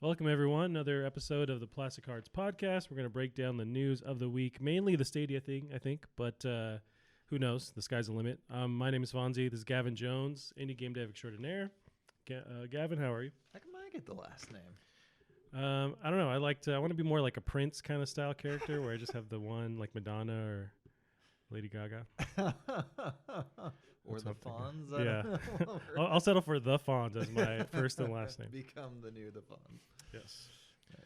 Welcome, everyone. Another episode of the Plastic Hearts podcast. We're going to break down the news of the week, mainly the Stadia thing, I think, but who knows? The sky's the limit. My name is Fonze. This is Gavin Jones, indie game dev extraordinaire. Gavin, how are you? How come I get the last name? I don't know. I want to be more like a Prince kind of style character where I just have the one, like Madonna or Lady Gaga. Or the Fonz? Yeah. I'll settle for the Fonz as my first and last name. Become the new the Fonz. Yes. Nice.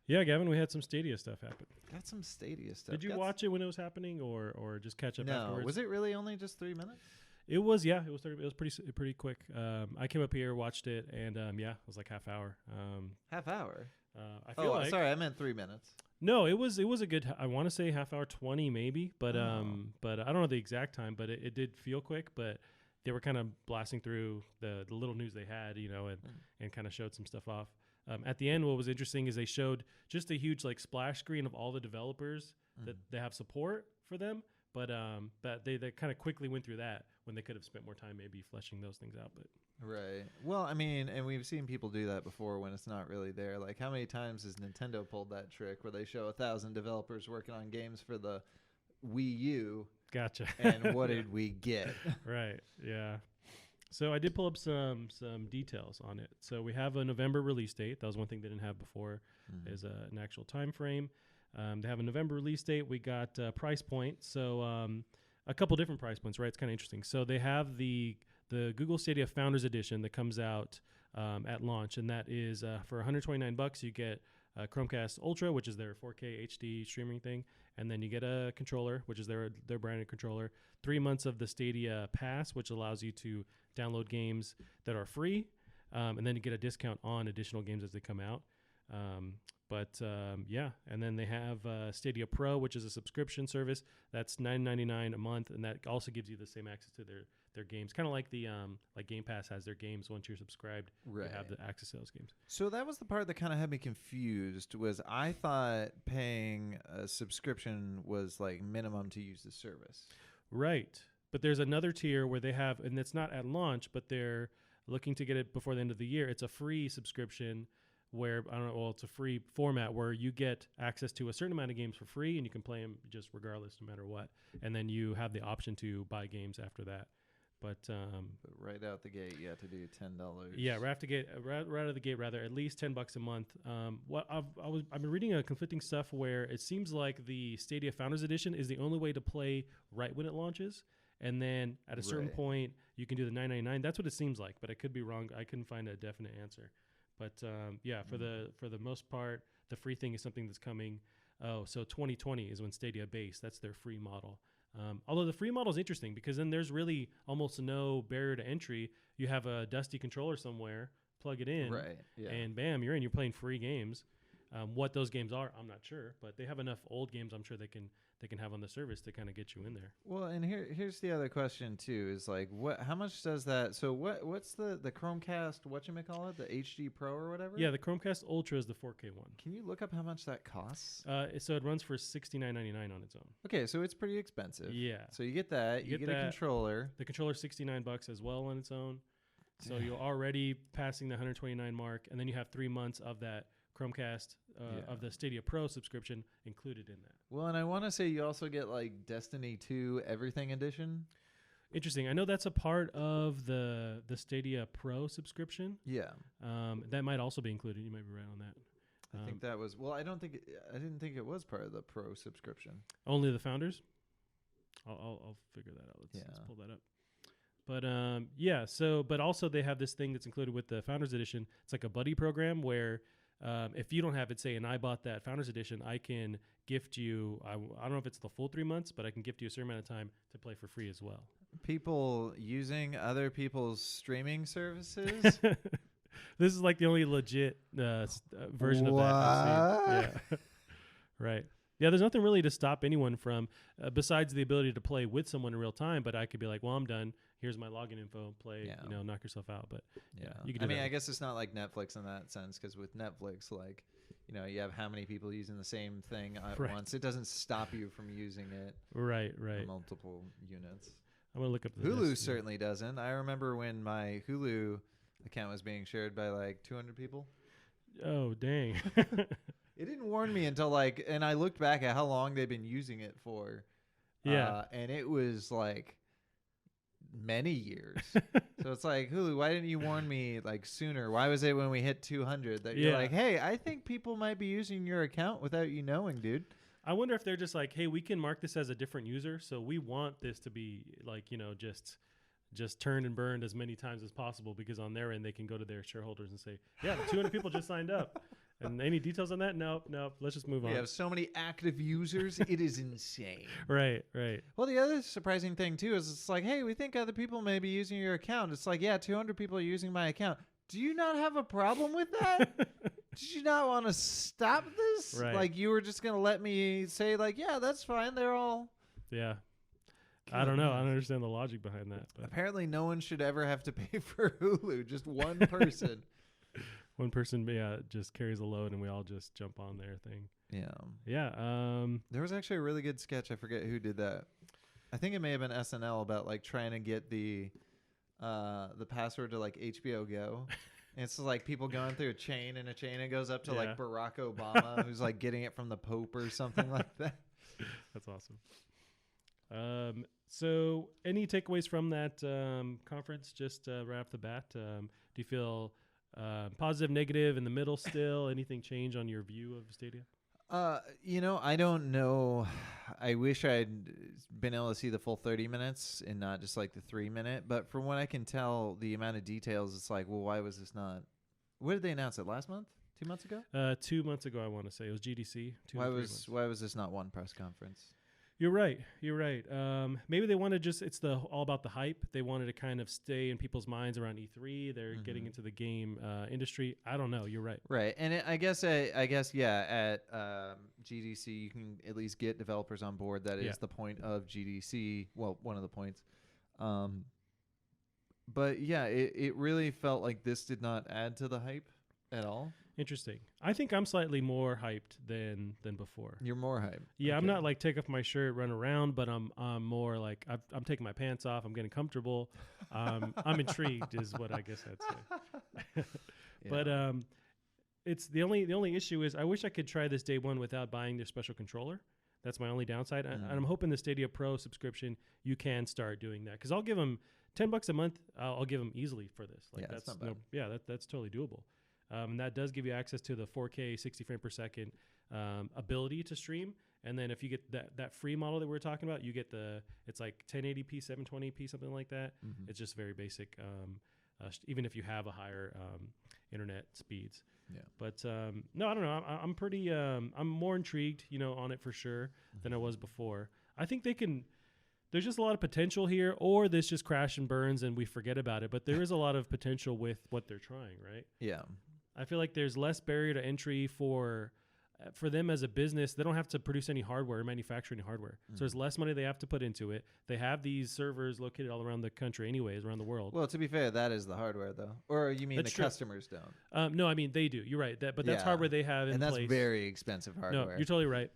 Yeah, Gavin, we had some Stadia stuff happen. Got some Stadia stuff. Did you watch it when it was happening or just catch up afterwards? Was it really only just 3 minutes? It was, yeah. It was pretty quick. I came up here, watched it, and yeah, it was like half hour. Half hour? I feel like sorry, I meant 3 minutes. No, it was a good. I want to say half hour, 20 maybe, but I don't know the exact time. But it did feel quick. But they were kind of blasting through the little news they had, and kind of showed some stuff off. At the end, what was interesting is they showed just a huge like splash screen of all the developers that they have support for them. But they kind of quickly went through that when they could have spent more time maybe fleshing those things out. But right. Well, I mean, and we've seen people do that before when it's not really there. Like, how many times has Nintendo pulled that trick where they show 1,000 developers working on games for the Wii U? Gotcha. And what did we get? Right. Yeah. So I did pull up some details on it. So we have a November release date. That was one thing they didn't have before, is an actual time frame. They have a November release date. We got price point. So a couple different price points, right? It's kind of interesting. So they have the Google Stadia Founders Edition that comes out at launch, and that is for $129. You get a Chromecast Ultra, which is their 4K HD streaming thing, and then you get a controller, which is their branded controller. 3 months of the Stadia Pass, which allows you to download games that are free, and then you get a discount on additional games as they come out. Yeah, and then they have Stadia Pro, which is a subscription service. That's $9.99 a month, and that also gives you the same access to their games. Kind of like the like Game Pass has their games. Once you're subscribed, right, you have the access to those games. So that was the part that kind of had me confused. Was I thought paying a subscription was like minimum to use the service, right? But there's another tier where they have, and it's not at launch, but they're looking to get it before the end of the year. It's a free subscription. Where, I don't know, well, it's a free format where you get access to a certain amount of games for free and you can play them just regardless, no matter what. And then you have the option to buy games after that. But right out the gate, you have to do $10. Yeah, right out of the gate, at least $10 a month. I've been reading conflicting stuff where it seems like the Stadia Founders Edition is the only way to play right when it launches. And then at a certain point, you can do the $9.99. That's what it seems like, but I could be wrong. I couldn't find a definite answer. But yeah, for the most part, the free thing is something that's coming. Oh, so 2020 is when Stadia Base. That's their free model. Although the free model is interesting because then there's really almost no barrier to entry. You have a dusty controller somewhere, plug it in, and bam, you're in. You're playing free games. What those games are, I'm not sure, but they have enough old games. I'm sure they can have on the service to kind of get you in there. Well, and here's the other question too: is like how much does that? So what's the Chromecast? Whatchamacallit, the HD Pro or whatever? Yeah, the Chromecast Ultra is the 4K one. Can you look up how much that costs? So it runs for $69.99 on its own. Okay, so it's pretty expensive. Yeah. So you get that. You get a controller. The controller $69 as well on its own. So you're already passing the 129 mark, and then you have 3 months of that Chromecast of the Stadia Pro subscription included in that. Well, and I want to say you also get like Destiny 2 Everything Edition. Interesting. I know that's a part of the Stadia Pro subscription. Yeah. That might also be included. You might be right on that. I think that was. Well, I didn't think it was part of the Pro subscription. Only the founders. I'll figure that out. Let's pull that up. But yeah. So, but also they have this thing that's included with the Founders Edition. It's like a buddy program where. If you don't have it, say, and I bought that Founders Edition, I can gift you, I don't know if it's the full 3 months, but I can gift you a certain amount of time to play for free as well. People using other people's streaming services? This is like the only legit version of that I've seen. Yeah. Right. Yeah, there's nothing really to stop anyone from, besides the ability to play with someone in real time, but I could be like, well, I'm done. Here's my login info. Play, knock yourself out. But yeah, you can do that. I guess it's not like Netflix in that sense, because with Netflix, like, you have how many people using the same thing at once. It doesn't stop you from using it. Right. Multiple units. I'm going to look up the Hulu certainly doesn't. I remember when my Hulu account was being shared by like 200 people. Oh, dang. It didn't warn me until like, and I looked back at how long they've been using it for. Yeah. And it was like many years. So it's like, Hulu, why didn't you warn me like sooner? Why was it when we hit 200 that you're Yeah. like, hey, I think people might be using your account without you knowing, dude? I wonder if they're just like, hey, we can mark this as a different user, so we want this to be like, just turned and burned as many times as possible, because on their end they can go to their shareholders and say, yeah, 200 people just signed up. And any details on that? Nope. Let's just move on. We have so many active users. It is insane. Right. Well, the other surprising thing, too, is it's like, hey, we think other people may be using your account. It's like, yeah, 200 people are using my account. Do you not have a problem with that? Did you not want to stop this? Right. Like, you were just going to let me say, like, yeah, that's fine. They're all... Yeah. I don't know. I don't understand the logic behind that. But apparently, no one should ever have to pay for Hulu. Just one person. one person, just carries the load, and we all just jump on their thing. Yeah. Yeah. There was actually a really good sketch. I forget who did that. I think it may have been SNL about like trying to get the password to like HBO Go. And it's like people going through a chain, and it goes up to like Barack Obama, who's like getting it from the Pope or something like that. That's awesome. So any takeaways from that conference, just right off the bat? Do you feel positive, negative, in the middle still? Anything change on your view of Stadia? I don't know. I wish I'd been able to see the full 30 minutes and not just like the 3-minute. But from what I can tell, the amount of details, it's like, well, why was this not? What did they announce it last month? 2 months ago? 2 months ago, I want to say. It was GDC. Why was this not one press conference? You're right. Maybe they want to it's all about the hype. They wanted to kind of stay in people's minds around E3. They're getting into the game industry. I don't know. You're right. Right. And I guess, yeah, at GDC, you can at least get developers on board. That is the point of GDC. Well, one of the points. But yeah, it really felt like this did not add to the hype at all. Interesting. I think I'm slightly more hyped than before. You're more hyped. Yeah, Okay. I'm not like take off my shirt, run around, but I'm more like I'm taking my pants off. I'm getting comfortable. I'm intrigued, is what I guess I'd say. Yeah. But it's the only issue is I wish I could try this day one without buying their special controller. That's my only downside. And I'm hoping the Stadia Pro subscription, you can start doing that, because I'll give them $10 a month. I'll give them easily for this. Like that's not bad. That's totally doable. And that does give you access to the 4K 60 frame per second ability to stream. And then if you get that free model that we were talking about, you get it's like 1080p, 720p, something like that. Mm-hmm. It's just very basic, even if you have a higher internet speeds. Yeah. But no, I don't know. I'm pretty. I'm more intrigued, on it for sure than I was before. I think they can. There's just a lot of potential here, or this just crash and burns and we forget about it. But there is a lot of potential with what they're trying, right? Yeah. I feel like there's less barrier to entry for them as a business. They don't have to produce any hardware or manufacture any hardware. So there's less money they have to put into it. They have these servers located all around the country anyways, around the world. Well, to be fair, that is the hardware, though. Or you mean That's the true. Customers don't? No, I mean, they do. You're right. But that's hardware they have in place. And that's very expensive hardware. No, you're totally right.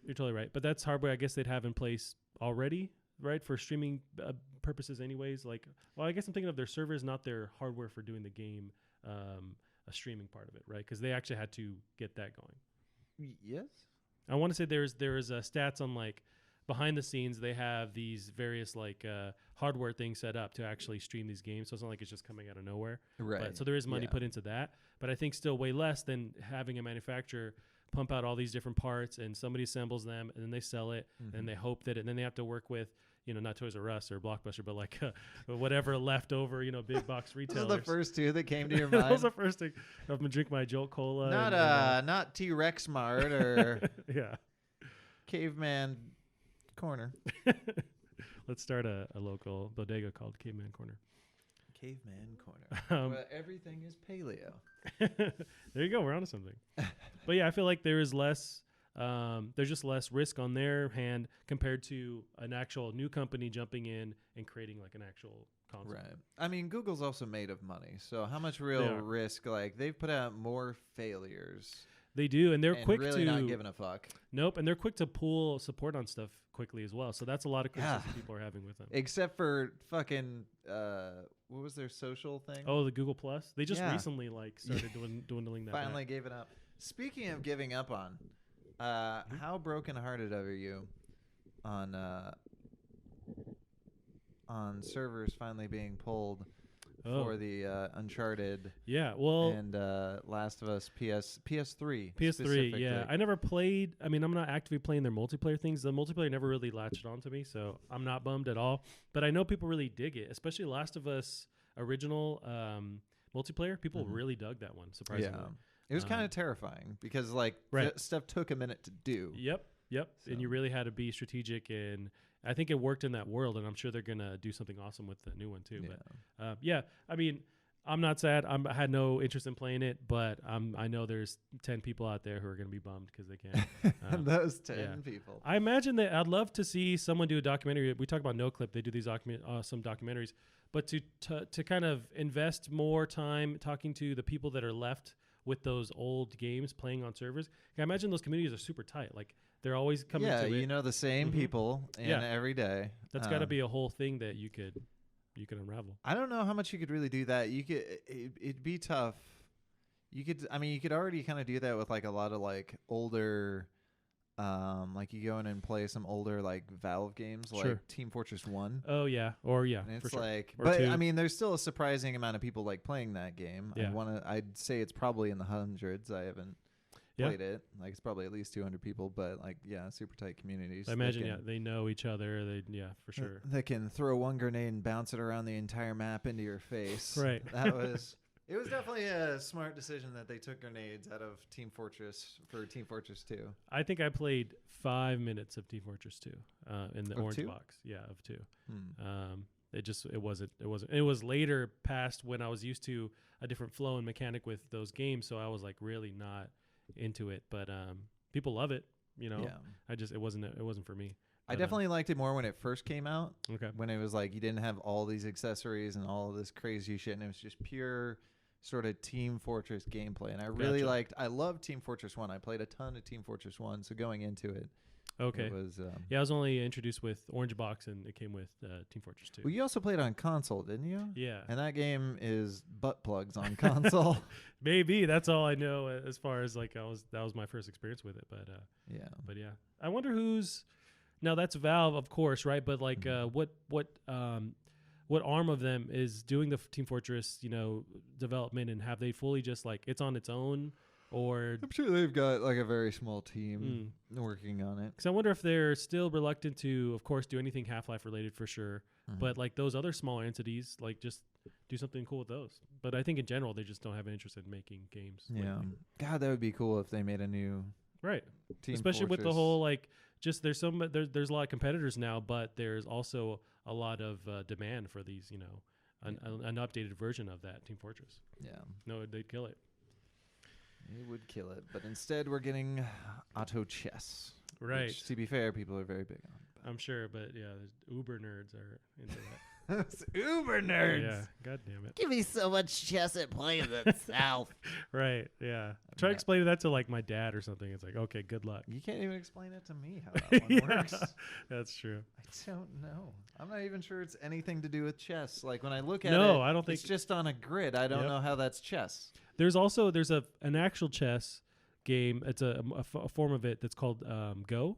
But that's hardware I guess they'd have in place already, right, for streaming purposes anyways. Like, well, I guess I'm thinking of their servers, not their hardware for doing the game a streaming part of it, right? Because they actually had to get that going. Yes. I want to say there is stats on like behind the scenes. They have these various like hardware things set up to actually stream these games. So it's not like it's just coming out of nowhere. Right. But, so there is money put into that. But I think still way less than having a manufacturer pump out all these different parts and somebody assembles them and then they sell it and they hope that and then they have to work with, not Toys R Us or Blockbuster, but like whatever leftover, big box retailers. Those are the first two that came to your mind. Those are the first thing. I'm gonna drink my Jolt Cola. Not T-Rex Mart or yeah, Caveman Corner. Let's start a local bodega called Caveman Corner. Caveman Corner. Where everything is paleo. There you go. We're onto something. But yeah, I feel like there is less. There's just less risk on their hand compared to an actual new company jumping in and creating like an actual console. Right. I mean, Google's also made of money, so how much real risk? Like they've put out more failures. They do, and they're quick really to not giving a fuck. Nope, and they're quick to pull support on stuff quickly as well. So that's a lot of criticism people are having with them. Except for fucking what was their social thing? Oh, the Google Plus. They just recently like started dwindling that. Finally back. gave it up. Speaking of giving up on, how brokenhearted are you on servers finally being pulled for the Uncharted Yeah, well, and Last of Us PS3 PS3, specifically? yeah. I never played. I mean, I'm not actively playing their multiplayer things. The multiplayer never really latched on to me, so I'm not bummed at all. But I know people really dig it, especially Last of Us original multiplayer. People really dug that one, surprisingly. Yeah. It was kind of terrifying because like Right. stuff took a minute to do. Yep. So. And you really had to be strategic, and I think it worked in that world, and I'm sure they're gonna do something awesome with the new one too. Yeah. But yeah, I mean, I'm not sad. I had no interest in playing it, but I know there's 10 people out there who are gonna be bummed because they can't. Those 10 people. I imagine that I'd love to see someone do a documentary. We talk about NoClip; they do these some documentaries, but to kind of invest more time talking to the people that are left with those old games playing on servers. I imagine those communities are super tight. Like they're always coming to it. Yeah, you know the same people every day. That's got to be a whole thing that you could unravel. I don't know how much you could really do that. You could it'd be tough. You could already kind of do that with like a lot of like older like you go in and play some older like Valve games like Team Fortress 1. Oh yeah, or yeah, and it's for like sure. but 2. I mean there's still a surprising amount of people like playing that game. Yeah. I'd say it's probably in the hundreds. I haven't played it. Like it's probably at least 200 people, but like super tight communities. I imagine they know each other. For sure. They can throw one grenade and bounce it around the entire map into your face. Right. It was definitely a smart decision that they took grenades out of Team Fortress for Team Fortress 2. I think I played 5 minutes of Team Fortress 2 in the orange 2? box. Yeah, of 2. It wasn't. It was later past when I was used to a different flow and mechanic with those games, so I was like really not into it. But people love it. You know. Yeah. It wasn't for me. I definitely liked it more when it first came out. Okay. When it was like you didn't have all these accessories and all of this crazy shit, and it was just pure sort of Team Fortress gameplay. And I really I loved Team Fortress 1. I played a ton of Team Fortress 1, so going into it. Okay. It was, I was only introduced with Orange Box, and it came with Team Fortress 2. Well, you also played on console, didn't you? Yeah. And that game is butt plugs on console. Maybe that's all I know as far as like that was my first experience with it. But yeah. I wonder who's now. That's Valve, of course, right? But like, what arm of them is doing the Team Fortress, development, and have they fully just like it's on its own, or I'm sure they've got like a very small team working on it. Because I wonder if they're still reluctant to, of course, do anything Half-Life related for sure, but like those other smaller entities, like just do something cool with those. But I think in general they just don't have an interest in making games. Yeah, God, that would be cool if they made a new Team especially Fortress. with the whole like. Just there's a lot of competitors now, but there's also a lot of demand for these, an updated version of that Team Fortress. Yeah. No, they'd kill it. It would kill it, but instead we're getting auto chess. Right. Which, to be fair, people are very big on. I'm sure, but yeah, uber nerds are into that. Those uber nerds. Yeah, god damn it. Give me so much chess at playing itself. Right, yeah. Try explaining that to like my dad or something. It's like, okay, good luck. You can't even explain it to me how that one works. That's true. I don't know. I'm not even sure it's anything to do with chess. Like when I look at it, I don't think it's just on a grid. I don't know how that's chess. There's an actual chess game. It's a form of it that's called Go.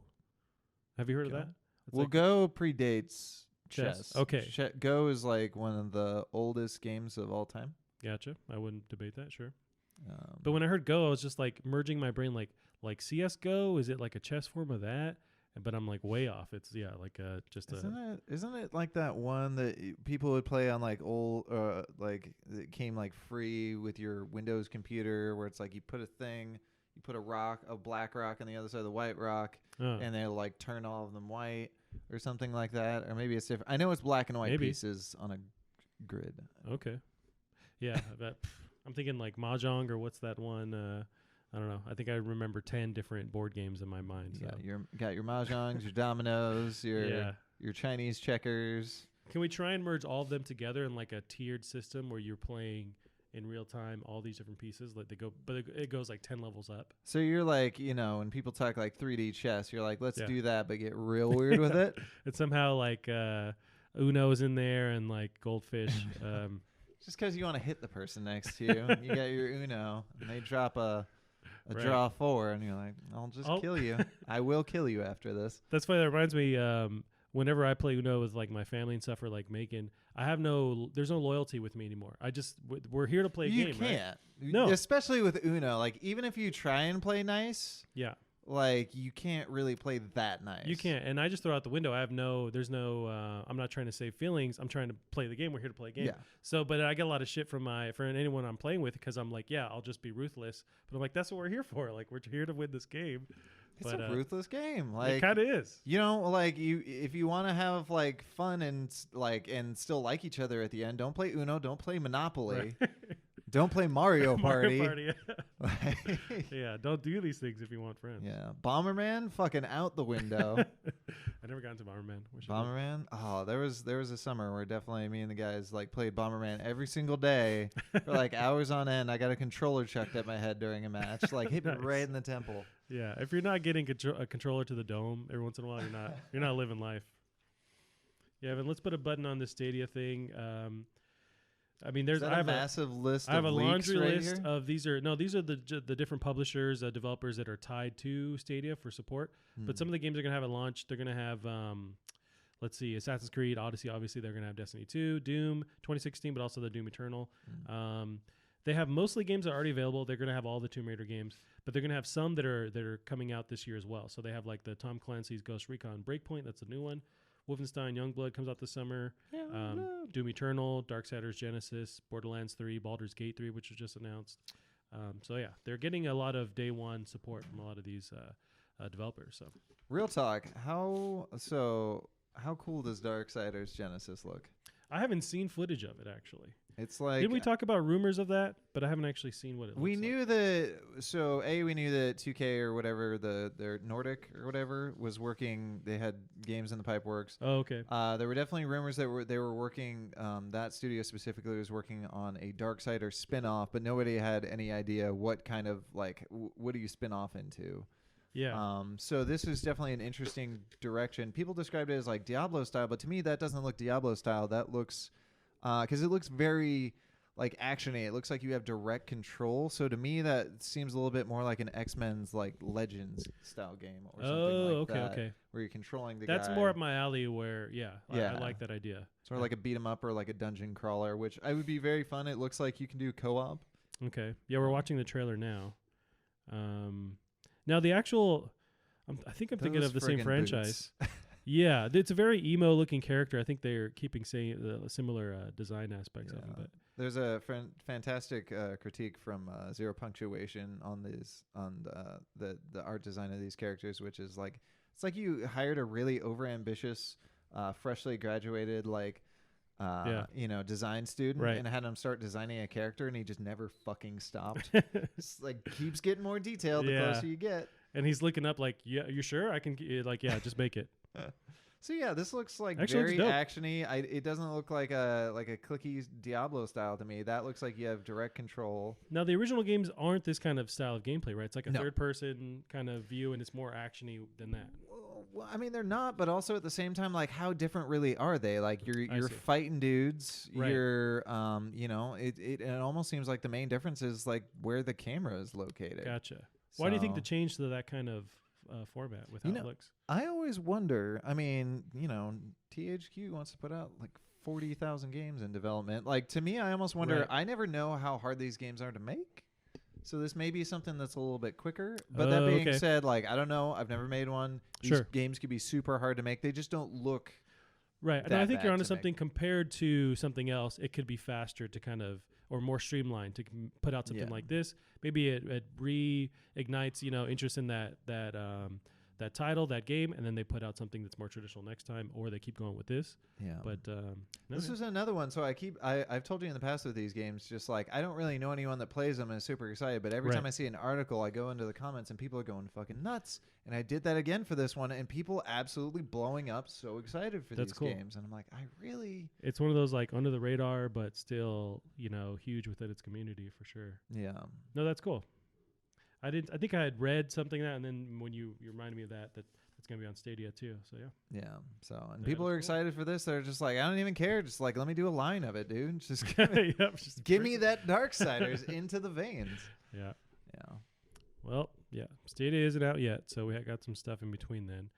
Have you heard of that? It's Go predates chess. Okay. Go is like one of the oldest games of all time. Gotcha. I wouldn't debate that, sure. But when I heard Go, I was just like merging my brain like CS:GO. Is it like a chess form of that? But I'm like way off. It's like just isn't it like that one that people would play on like old like it came like free with your Windows computer where it's like you put a black rock on the other side of the white rock and they'll like turn all of them white or something like that, or maybe it's different. I know it's black and white pieces on a grid. Okay. Yeah, I'm thinking like Mahjong or what's that one? I don't know. I think I remember 10 different board games in my mind. So. Yeah, got your mahjongs, your dominoes, your Chinese checkers. Can we try and merge all of them together in like a tiered system where you're playing in real time all these different pieces? Like it goes like 10 levels up. So you're like, when people talk like 3D chess, you're like, let's do that, but get real weird with it. It's somehow like Uno's in there and like Goldfish. Just because you want to hit the person next to you, you got your Uno, and they drop a a Right. draw 4, and you're like, I'll just Oh. kill you. I will kill you after this. That's funny. That reminds me. Whenever I play Uno with like my family and stuff, or like Macon, there's no loyalty with me anymore. We're here to play a You game, right? can't. No. Especially with Uno. Like, even if you try and play nice, Yeah, like, you can't really play that nice. you can't. And I just throw out the window. I'm not trying to save feelings. I'm trying to play the game. We're here to play a game. Yeah. So, but I get a lot of shit from anyone I'm playing with because I'm like, yeah, I'll just be ruthless. But I'm like, that's what we're here for. Like, we're here to win this game. It's But, a ruthless game. It Like, kind of is. you know, like, if you want to have like fun and still like each other at the end, don't play Uno, don't play Monopoly, Right. don't play Mario Party. Mario Party. Like, Yeah, don't do these things if you want friends. yeah, Bomberman, fucking out the window. I never got into Bomberman. Wish I did. Bomberman. Oh, there was a summer where definitely me and the guys like played Bomberman every single day for like hours on end. I got a controller chucked at my head during a match, like hit me Nice. right in the temple. Yeah, if you're not getting a controller to the dome every once in a while, you're not living life. Yeah, but let's put a button on the Stadia thing. I mean, Is that a massive list. I have a of leaks laundry right list here? of these are the different publishers, developers that are tied to Stadia for support. But some of the games are gonna have at launch. They're gonna have let's see, Assassin's Creed, Odyssey. Obviously, they're gonna have Destiny 2, Doom 2016, but also the Doom Eternal. They have mostly games that are already available. They're going to have all the Tomb Raider games, but they're going to have some that are coming out this year as well. So they have like the Tom Clancy's Ghost Recon Breakpoint. That's the new one. Wolfenstein Youngblood comes out this summer. Doom Eternal, Darksiders Genesis, Borderlands 3, Baldur's Gate 3, which was just announced. So yeah, they're getting a lot of day one support from a lot of these developers. So Real talk. How cool does Darksiders Genesis look? I haven't seen footage of it actually. It's like, Didn't we talk about rumors of that? But I haven't actually seen what it looks we like. knew that. So we knew that 2K or whatever, their Nordic or whatever was working. They had games in the pipe works. Oh, okay. There were definitely rumors that they were working. That studio specifically was working on a Darksiders spin-off, but nobody had any idea what kind of like what do you spin off into. Yeah. So this is definitely an interesting direction. People described it as like Diablo style, but to me that doesn't look Diablo style. That looks because it looks very like actiony. It looks like you have direct control. So to me that seems a little bit more like an X-Men's like Legends style game or something like that. Okay. Where you're controlling the That's guy. more up my alley. Where I Yeah. like that idea. Sort of like a beat 'em up or like a dungeon crawler, which I would be very fun. It looks like you can do co-op. Okay. Yeah, we're watching the trailer now. Now the actual, I think I'm thinking Those of the same friggin' franchise. boots. Yeah, it's a very emo looking character. I think they're keeping the similar design aspects of him. Yeah. But There's a fantastic critique from Zero Punctuation on the art design of these characters, which is like it's like you hired a really overambitious, freshly graduated design student Right. and had him start designing a character, and he just never fucking stopped. Just like keeps getting more detailed the Yeah. closer you get. and he's looking up like, yeah, you sure? I can just make it. So yeah, this looks like Actually, very looks dope. actiony. It doesn't look like a clicky Diablo style to me. That looks like you have direct control. Now the original games aren't this kind of style of gameplay, right? It's like a No. third person kind of view, and it's more actiony than that. Well, I mean, they're not, but also at the same time, like, how different really are they? Like, you're see. fighting dudes. Right. You're, it almost seems like the main difference is like where the camera is located. Gotcha. Why do you think the So- change to that kind of format with how it looks? I always wonder. I mean, THQ wants to put out like 40,000 games in development. Like, to me, I almost wonder. Right. I never know how hard these games are to make. So this may be something that's a little bit quicker. But that being okay. said, like, I don't know. I've never made one. These Sure. games could be super hard to make. They just don't look. Right. And that I think you're bad onto to make. something compared to something else. It could be faster to kind of, or more streamlined to put out something Yeah. like this. Maybe it reignites, interest in that title, that game, and then they put out something that's more traditional next time, or they keep going with this. Yeah. But This is another one. So I've told you in the past with these games, just like I don't really know anyone that plays them and is super excited, but every Right. time I see an article, I go into the comments and people are going fucking nuts. And I did that again for this one, and people absolutely blowing up, so excited for That's these cool. games. And I'm like, I really, it's one of those like under the radar, but still, huge within its community for sure. yeah. No, that's cool. I think I had read something that, and then when you reminded me of that's gonna be on Stadia too. So yeah. Yeah. So, and Yeah, people are that's cool. excited for this. They're just like, I don't even care. Just like, let me do a line of it, dude. Just Yep, just give me that Darksiders into the veins. Yeah. Yeah. Well, yeah, Stadia isn't out yet, so we got some stuff in between then.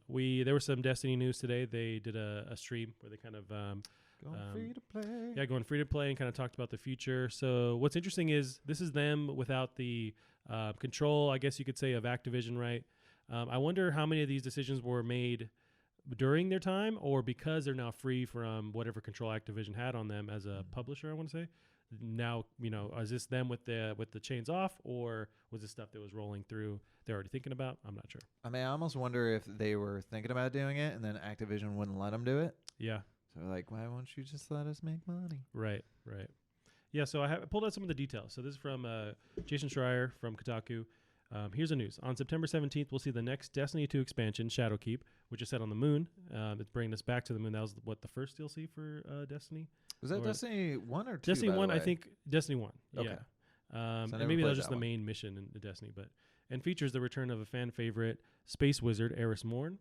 There was some Destiny news today. They did a stream where they kind of Going free to play. Yeah, going free to play and kind of talked about the future. So what's interesting is this is them without the control, I guess you could say, of Activision, right? I wonder how many of these decisions were made during their time or because they're now free from whatever control Activision had on them as a publisher, I want to say. Now, is this them with the chains off, or was this stuff that was rolling through they're already thinking about? I'm not sure. I mean, I almost wonder if they were thinking about doing it and then Activision wouldn't let them do it. Yeah. So like, why won't you just let us make money? Right. Yeah, so I pulled out some of the details. So this is from Jason Schreier from Kotaku. Here's the news. On September 17th, we'll see the next Destiny 2 expansion, Shadowkeep, which is set on the moon. It's bringing us back to the moon. That was, the first DLC for Destiny? Was that Destiny 1 or 2? Destiny 1, I think. Destiny 1, okay. Yeah. And maybe that was just the main mission in the Destiny. And features the return of a fan favorite, space wizard, Eris Morn.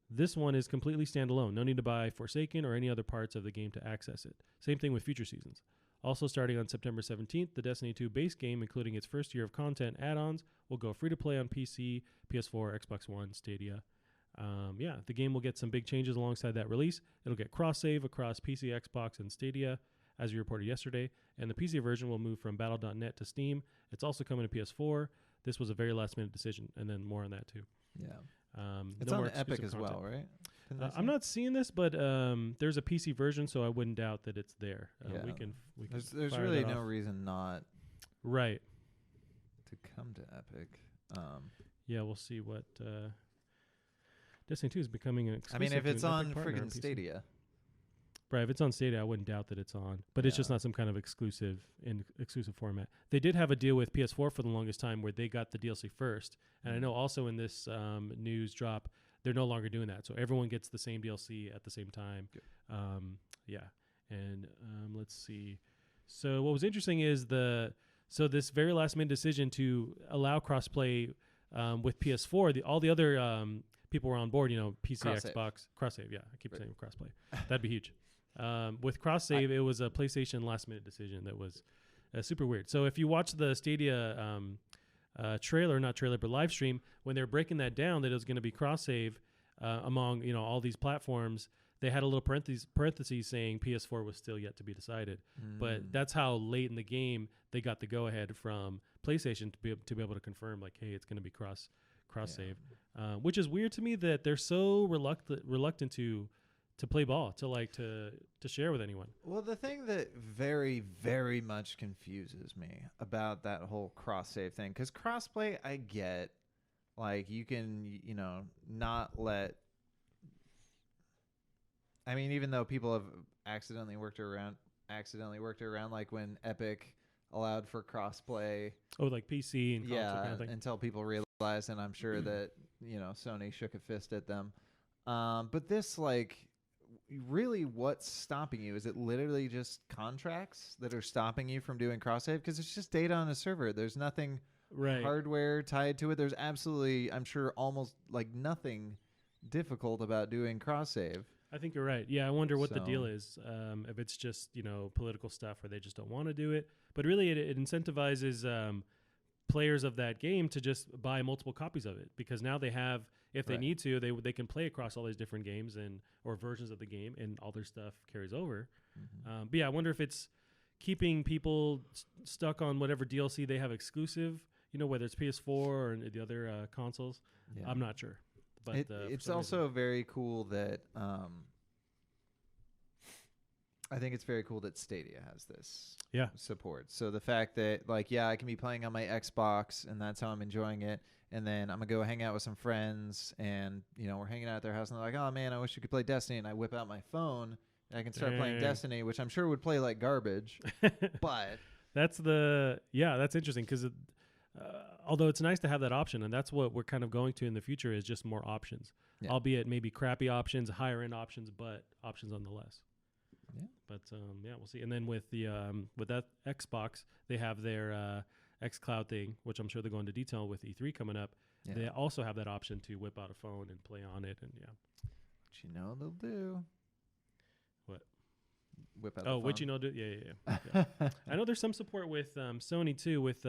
This one is completely standalone. No need to buy Forsaken or any other parts of the game to access it. Same thing with future seasons. Also starting on September 17th, the Destiny 2 base game, including its first year of content add-ons, will go free to play on PC, PS4, Xbox One, Stadia. The game will get some big changes alongside that release. It'll get cross-save across PC, Xbox, and Stadia, as we reported yesterday. And the PC version will move from Battle.net to Steam. It's also coming to PS4. This was a very last-minute decision, and then more on that too. Yeah. It's no on Epic as content. well, right? I'm not seeing this, but there's a PC version, so I wouldn't doubt that it's there. We can There's fire really that no off. reason not Right. to come to Epic. Yeah, we'll see what Destiny 2 is becoming an exclusive. I mean, if to it's an on Epic partner freaking PC. Stadia. Right, if it's on Stadia, I wouldn't doubt that it's on. But it's just not some kind of exclusive format. They did have a deal with PS4 for the longest time where they got the DLC first. And I know also in this news drop, they're no longer doing that. So everyone gets the same DLC at the same time. And let's see. So what was interesting is this very last minute decision to allow crossplay with PS4. All the other people were on board. PC, Cross-save. Xbox, cross-save. Yeah, I keep saying crossplay. That'd be huge. With cross-save, it was a PlayStation last-minute decision that was super weird. So if you watch the Stadia not trailer, but live stream, when they're breaking that down, that it was going to be cross-save among all these platforms, they had a little parentheses saying PS4 was still yet to be decided. But that's how late in the game they got the go-ahead from PlayStation to be able to confirm, like, hey, it's going to be cross-save, which is weird to me that they're so reluctant to play ball, to share with anyone. Well, the thing that very, very much confuses me about that whole cross-save thing, because crossplay, I get, like, you can, not let... I mean, even though people have accidentally worked around, like when Epic allowed for crossplay. Oh, like PC and console kind of thing. Until people realized, and I'm sure that, Sony shook a fist at them. But this, like... really, what's stopping you? Is it literally just contracts that are stopping you from doing cross-save? Because it's just data on a server. There's nothing hardware tied to it. There's absolutely, I'm sure, almost like nothing difficult about doing cross-save. I think you're right. Yeah, I wonder what the deal is. If it's just, political stuff where they just don't want to do it. But really, it incentivizes players of that game to just buy multiple copies of it, because now they have... If they need to, they can play across all these different games or versions of the game, and all their stuff carries over. But yeah, I wonder if it's keeping people stuck on whatever DLC they have exclusive, whether it's PS4 or the other consoles. Yeah. I'm not sure. But it's also very cool that I think it's very cool that Stadia has this support. So the fact that, like, I can be playing on my Xbox, and that's how I'm enjoying it. And then I'm going to go hang out with some friends, and, we're hanging out at their house, and they're like, oh, man, I wish you could play Destiny. And I whip out my phone, and I can start playing Destiny, which I'm sure would play like garbage. But that's interesting, because although it's nice to have that option, and that's what we're kind of going to in the future, is just more options, albeit maybe crappy options, higher end options, but options nonetheless. Yeah. But we'll see. And then with that Xbox, they have their xCloud thing, which I'm sure they're going into detail with E3 coming up. Yeah. They also have that option to whip out a phone and play on it, and What they'll do? What? Whip out. Oh, what do? Yeah. I know there's some support with Sony too, with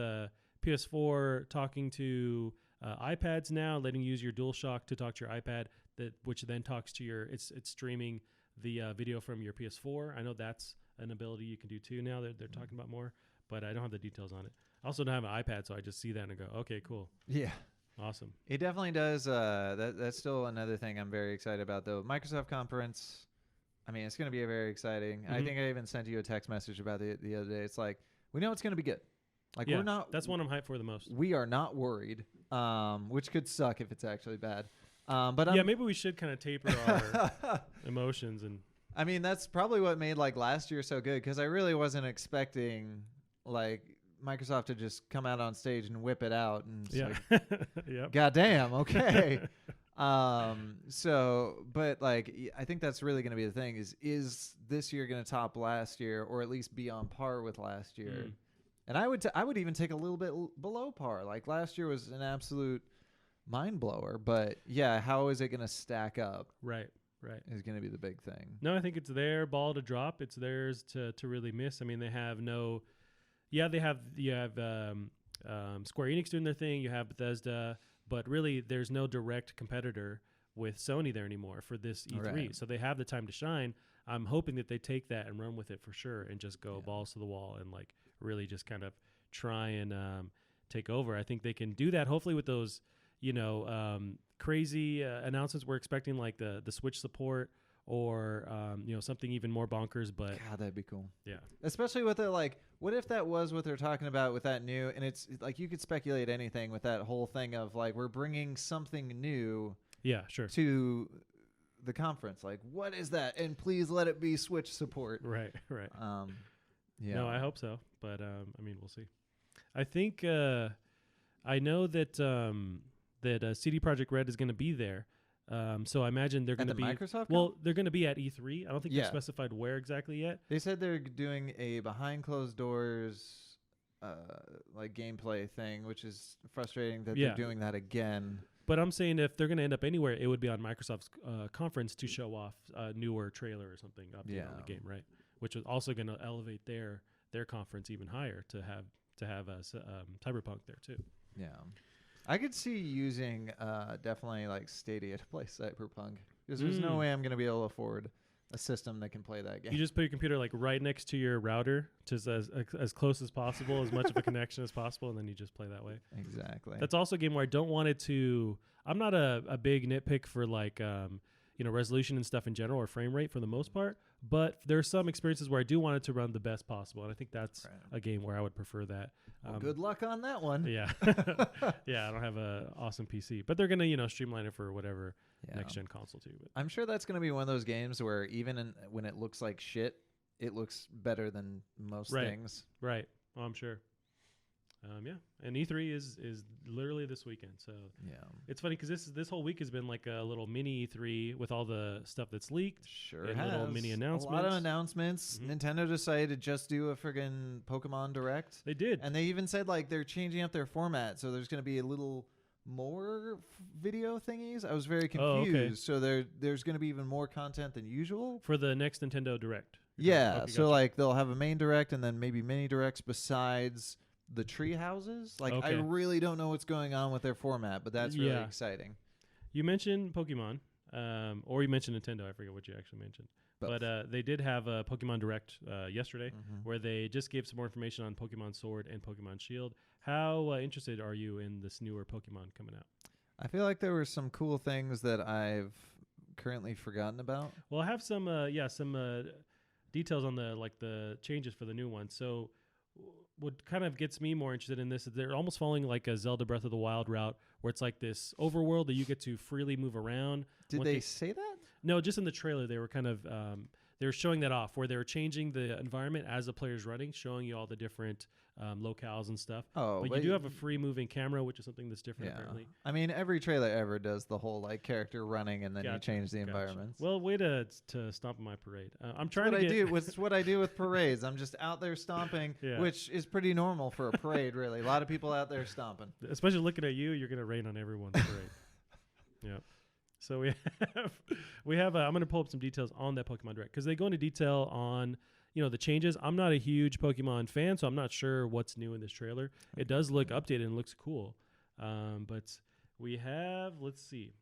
PS4 talking to iPads now, letting you use your DualShock to talk to your iPad, which then talks to your. It's streaming the video from your PS4. I know that's an ability you can do too now. They're talking about more, but I don't have the details on it. I also don't have an iPad, so I just see that and go, okay, cool. Yeah. Awesome. It definitely does. That's still another thing I'm very excited about, though. Microsoft conference, I mean, it's going to be very exciting. I think I even sent you a text message about it the other day. It's like, we know it's going to be good. Like, yeah, we're not. That's one I'm hyped for the most. We are not worried, which could suck if it's actually bad. But yeah, maybe we should kind of taper our emotions and. I mean, that's probably what made like last year so good, because I really wasn't expecting like Microsoft to just come out on stage and whip it out and like, yep. goddamn, okay. So, but like, I think that's really going to be the thing is this year going to top last year, or at least be on par with last year? And I would even take a little bit below par. Like last year was an absolute mind blower, but yeah, how is it going to stack up? Right. Is going to be the big thing. No, I think it's their ball to drop. It's theirs to really miss. I mean, they have no. Yeah, you have Square Enix doing their thing. You have Bethesda, but really, there's no direct competitor with Sony there anymore for this E3. Right. So they have the time to shine. I'm hoping that they take that and run with it for sure, and just go balls to the wall and like really just kind of try and take over. I think they can do that. Hopefully, with those crazy announcements we're expecting, like the Switch support, or something even more bonkers. But God, that'd be cool. Yeah, especially with it. Like, what if that was what they're talking about with that new? And it's like you could speculate anything with that whole thing of like we're bringing something new. Yeah, sure. To the conference, like what is that? And please let it be Switch support. Right. Yeah. No, I hope so. But I mean, we'll see. I think I know that CD Projekt Red is going to be there. So I imagine they're going to be Microsoft. Well, they're going to be at E3. I don't think Yeah. they've specified where exactly yet. They said they're doing a behind closed doors like gameplay thing, which is frustrating that they're doing that again. But I'm saying if they're going to end up anywhere, it would be on Microsoft's conference to show off a newer trailer or something update on the game, right? Which is also going to elevate their conference even higher to have Cyberpunk there too. Yeah. I could see using definitely like Stadia to play Cyberpunk, because there's no way I'm going to be able to afford a system that can play that game. You just put your computer like right next to your router, just as close as possible, as much of a connection as possible, and then you just play that way. Exactly. That's also a game where I don't want it to. I'm not a big nitpick for like resolution and stuff in general, or frame rate for the most part. But there are some experiences where I do want it to run the best possible, and I think that's a game where I would prefer that. Well, good luck on that one. Yeah, yeah. I don't have a awesome PC, but they're gonna streamline it for whatever next gen console too. But I'm sure that's gonna be one of those games where even when it looks like shit, it looks better than most things. Right. Oh, I'm sure. Yeah, and E3 is literally this weekend, so it's funny because this whole week has been like a little mini E3 with all the stuff that's leaked. Sure, and has little mini announcements. A lot of announcements. Nintendo decided to just do a friggin' Pokemon Direct. They did, and they even said like they're changing up their format, so there's going to be a little more video thingies. I was very confused. Okay. So there's going to be even more content than usual for the next Nintendo Direct. Yeah, okay, so like they'll have a main Direct and then maybe mini Directs besides the tree houses. Like I really don't know what's going on with their format, but that's really exciting. You mentioned Pokemon, or you mentioned Nintendo. I forget what you actually mentioned. Both. But they did have a Pokemon Direct yesterday, where they just gave some more information on Pokemon Sword and Pokemon Shield. How interested are you in this newer Pokemon coming out? I feel like there were some cool things that I've currently forgotten about. Well, I have some details on the changes for the new one. So what kind of gets me more interested in this is they're almost following like a Zelda Breath of the Wild route, where it's like this overworld that you get to freely move around. Did they say that? No, just in the trailer they were kind of they were showing that off, where they were changing the environment as the player's running, showing you all the different locales and stuff. Oh, but you do have a free moving camera, which is something that's different apparently. I mean, every trailer ever does the whole like character running and then you change the environments. Well, way to stomp on my parade. I'm trying It's what I do with parades. I'm just out there stomping, which is pretty normal for a parade, really. A lot of people out there stomping. Especially looking at you, you're going to rain on everyone's parade. Yeah. So we have I'm going to pull up some details on that Pokemon Direct, because they go into detail on the changes. I'm not a huge Pokemon fan, so I'm not sure what's new in this trailer. It does look updated and looks cool. But we have, let's see.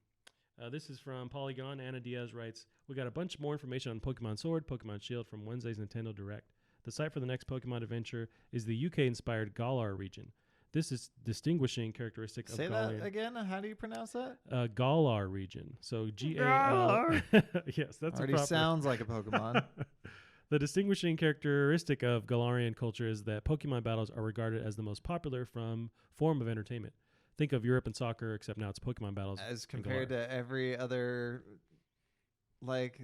This is from Polygon. Anna Diaz writes, we got a bunch more information on Pokemon Sword, Pokemon Shield from Wednesday's Nintendo Direct. The site for the next Pokemon adventure is the UK-inspired Galar region. This is distinguishing characteristic of Say Galarian. that again. How do you pronounce that? Galar region. So G-A-L. Galar. Yes, that's Already a proper. sounds like a Pokemon. The distinguishing characteristic of Galarian culture is that Pokemon battles are regarded as the most popular form of entertainment. Think of Europe and soccer, except now it's Pokemon battles. As compared to every other, like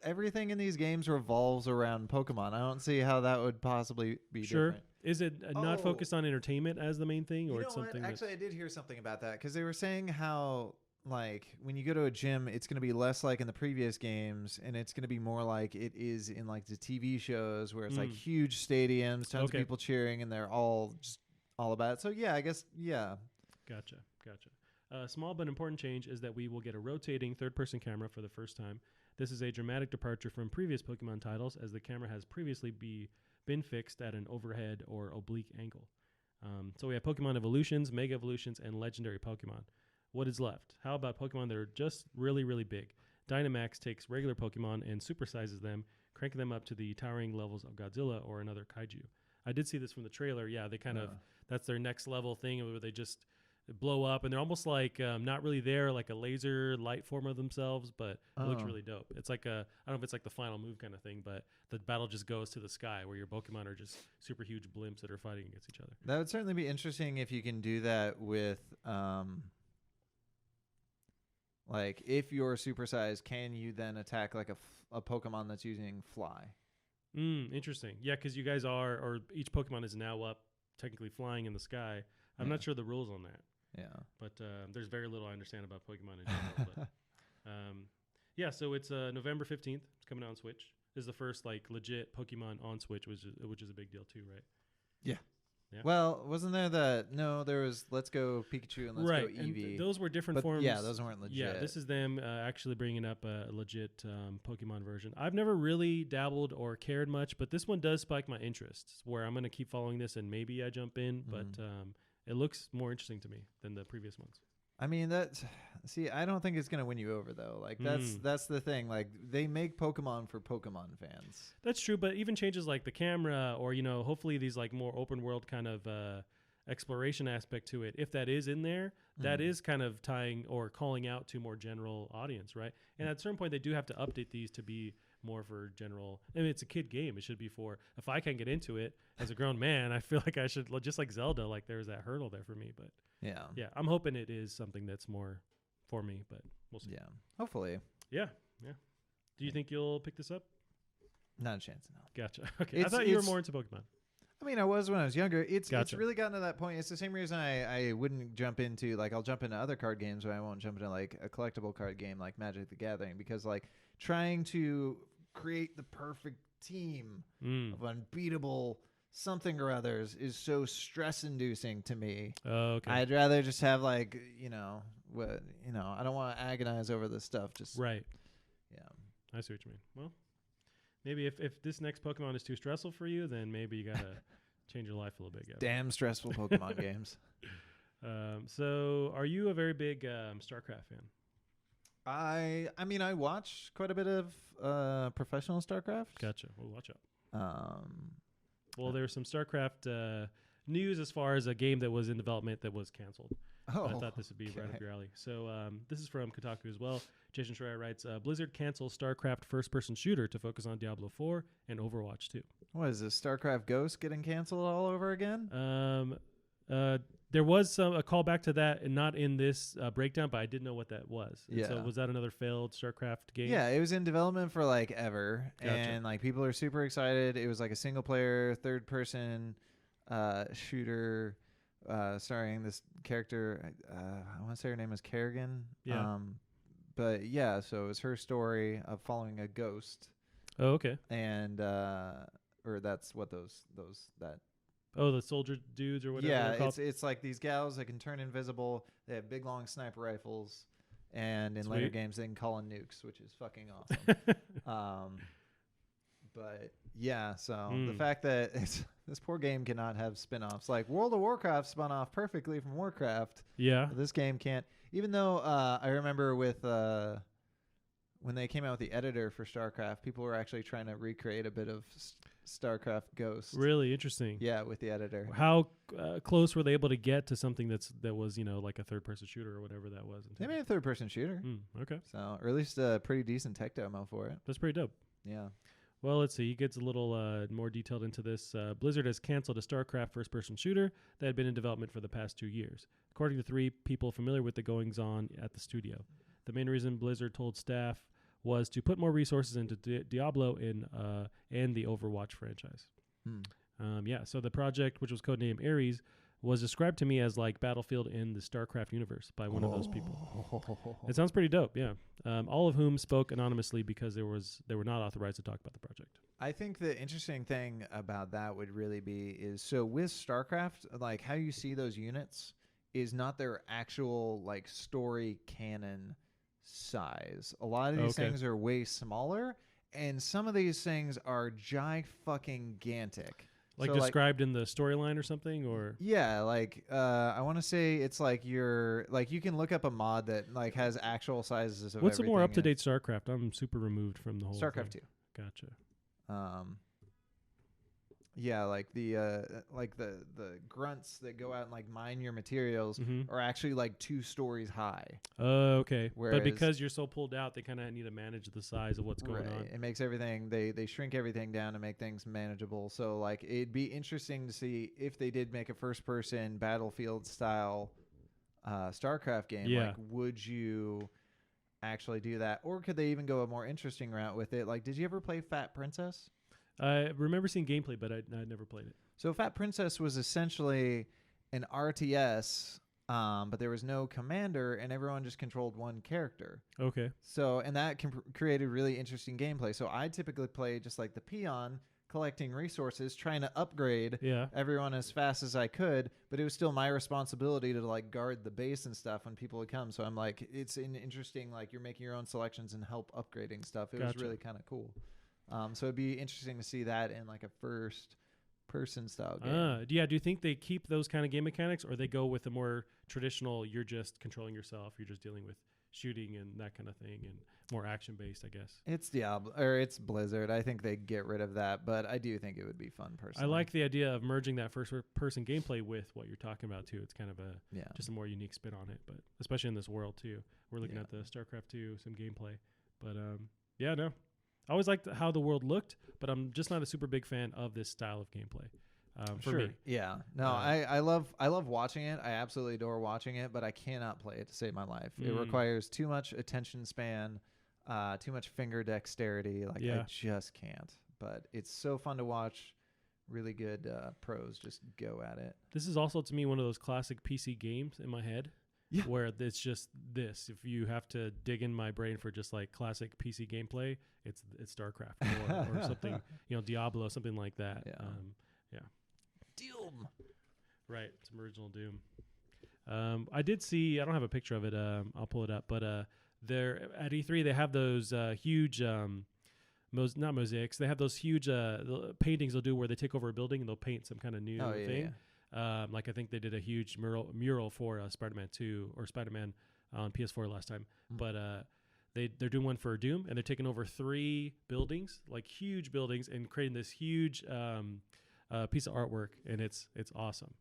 everything in these games revolves around Pokemon. I don't see how that would possibly be different. Is it not focused on entertainment as the main thing, or You it's know something? what? Actually, I did hear something about that because they were saying how like when you go to a gym, it's going to be less like in the previous games, and it's going to be more like it is in like the TV shows where it's like huge stadiums, tons of people cheering, and they're all about it. So yeah, I guess Gotcha. Small but important change is that we will get a rotating third-person camera for the first time. This is a dramatic departure from previous Pokemon titles, as the camera has previously been fixed at an overhead or oblique angle. So we have Pokemon Evolutions, Mega Evolutions, and Legendary Pokemon. What is left? How about Pokemon that are just really, really big? Dynamax takes regular Pokemon and supersizes them, cranking them up to the towering levels of Godzilla or another kaiju. I did see this from the trailer. Yeah, they kind of, that's their next level thing where they just blow up, and they're almost like not really there, like a laser light form of themselves, but it looks really dope. It's like I don't know if it's like the final move kind of thing, but the battle just goes to the sky where your Pokemon are just super huge blimps that are fighting against each other. that would certainly be interesting if you can do that with like if you're supersized, can you then attack like a Pokemon that's using Fly? Interesting. Yeah, because you guys or each Pokemon is now up technically flying in the sky. I'm not sure the rules on that. Yeah. But there's very little I understand about Pokemon in general. But yeah, so it's November 15th. It's coming out on Switch. This is the first like legit Pokemon on Switch, which is a big deal too, right? Yeah. Yeah. Well, wasn't there there was Let's Go Pikachu and Let's Go Eevee. And those were different forms. Yeah, those weren't legit. Yeah, this is them actually bringing up a legit Pokemon version. I've never really dabbled or cared much, but this one does spike my interest, where I'm going to keep following this and maybe I jump in, but it looks more interesting to me than the previous ones. I mean, I don't think it's going to win you over, though. Like, that's the thing. Like, they make Pokemon for Pokemon fans. That's true, but even changes like the camera or, hopefully these like more open world kind of exploration aspect to it, if that is in there, that is kind of tying or calling out to more general audience, right? And at a certain point, they do have to update these to be more for general. I mean, it's a kid game. It should be for, if I can get into it as a grown man, I feel like I should, just like Zelda, like there's that hurdle there for me, but yeah, I'm hoping it is something that's more for me, but we'll see. Yeah, hopefully. Yeah. Do you think you'll pick this up? Not a chance, no. Gotcha. Okay, I thought you were more into Pokemon. I mean, I was when I was younger. It's Gotcha. really gotten to that point. It's the same reason I wouldn't jump into, like, I'll jump into other card games, but I won't jump into, like, a collectible card game like Magic the Gathering, because, like, trying to create the perfect team of unbeatable something or others is so stress-inducing to me. Oh, okay. I'd rather just have, like, I don't want to agonize over this stuff. Just right. Yeah. I see what you mean. Well, maybe if this next Pokemon is too stressful for you, then maybe you gotta change your life a little bit. Gavin. Damn stressful Pokemon games. So, are you a very big StarCraft fan? I mean, I watch quite a bit of professional StarCraft. Gotcha. Well, watch out. Well, there's some StarCraft news as far as a game that was in development that was canceled. Oh, I thought this would be right up your alley. So this is from Kotaku as well. Jason Schreier writes, Blizzard cancels StarCraft first-person shooter to focus on Diablo 4 and Overwatch 2. What is this, StarCraft Ghost getting canceled all over again? There was a callback to that, and not in this breakdown, but I didn't know what that was. And Yeah. So was that another failed StarCraft game? Yeah, it was in development for like ever, Gotcha. and like people are super excited. It was like a single-player, third-person shooter starring this character. I want to say her name is Kerrigan. Yeah. But yeah, so it was her story of following a ghost, Oh, okay. and or that's what that. Oh, the soldier dudes or whatever. Yeah, they're called? it's like these gals that can turn invisible. They have big long sniper rifles, and in later Sweet. games they can call in nukes, which is fucking awesome. But Yeah, so the Mm. fact that this poor game cannot have spin-offs. Like World of Warcraft spun off perfectly from Warcraft. Yeah. But this game can't. Even though I remember with when they came out with the editor for StarCraft, people were actually trying to recreate a bit of StarCraft Ghost. Really interesting. Yeah, with the editor. How close were they able to get to something that was like a third-person shooter or whatever that was? They made a third-person shooter. Okay. So, or at least a pretty decent tech demo for it. That's pretty dope. Yeah. Well, let's see. He gets a little more detailed into this. Blizzard has canceled a StarCraft first-person shooter that had been in development for the past 2 years, according to 3 people familiar with the goings-on at the studio. The main reason Blizzard told staff was to put more resources into Diablo and the Overwatch franchise. So the project, which was codenamed Ares, was described to me as like Battlefield in the StarCraft universe by one of those people. It sounds pretty dope, yeah. All of whom spoke anonymously because they were not authorized to talk about the project. I think the interesting thing about that would really be is so with StarCraft, like how you see those units is not their actual like story canon size. A lot of these things are way smaller, and some of these things are gigantic. Like So, described in the storyline or something, or yeah, like I want to say it's like you can look up a mod that like has actual sizes of what's a more everything in it. up-to-date StarCraft? I'm super removed from the whole StarCraft thing. 2. Gotcha. Yeah, like the grunts that go out and like mine your materials Mm-hmm. are actually like 2 stories high. Okay. But Whereas- because you're so pulled out, they kind of need to manage the size of what's going on. It makes everything they shrink everything down to make things manageable. So like it'd be interesting to see if they did make a first person Battlefield style StarCraft game. Yeah. Like would you actually do that, or could they even go a more interesting route with it? Like, did you ever play Fat Princess? I remember seeing gameplay, but I never played it. So Fat Princess was essentially an RTS, but there was no commander, and everyone just controlled one character. Okay. So, and that created really interesting gameplay. So I typically play just like the peon, collecting resources, trying to upgrade everyone as fast as I could, but it was still my responsibility to like guard the base and stuff when people would come. So I'm like, it's an interesting, like you're making your own selections and help upgrading stuff. It was really kind of cool. So it'd be interesting to see that in like a first person style game. Do you think they keep those kind of game mechanics, or they go with a more traditional, you're just controlling yourself, you're just dealing with shooting and that kind of thing, and more action based, I guess? It's Diablo, or it's Blizzard. I think they get rid of that, but I do think it would be fun personally. I like the idea of merging that first person gameplay with what you're talking about too. It's kind of just a more unique spin on it, but especially in this world too. We're looking at the StarCraft 2, some gameplay, but no. I always liked how the world looked, but I'm just not a super big fan of this style of gameplay. For me. Yeah. No, I love watching it. I absolutely adore watching it, but I cannot play it to save my life. It requires too much attention span, too much finger dexterity. Like I just can't. But it's so fun to watch. Really good pros just go at it. This is also to me one of those classic PC games in my head. Yeah. Where it's just this. If you have to dig in my brain for just like classic PC gameplay, it's StarCraft or something, Diablo, something like that. Yeah. Doom. Right. Some original Doom. I did see, I don't have a picture of it. I'll pull it up, but they're at E3, they have those huge, not mosaics. They have those huge paintings they'll do where they take over a building and they'll paint some kind of new thing. Yeah. Like I think they did a huge mural for Spider-Man 2 or Spider-Man on PS4 last time. But they're doing one for Doom, and they're taking over 3 buildings, like huge buildings, and creating this huge piece of artwork, and it's awesome.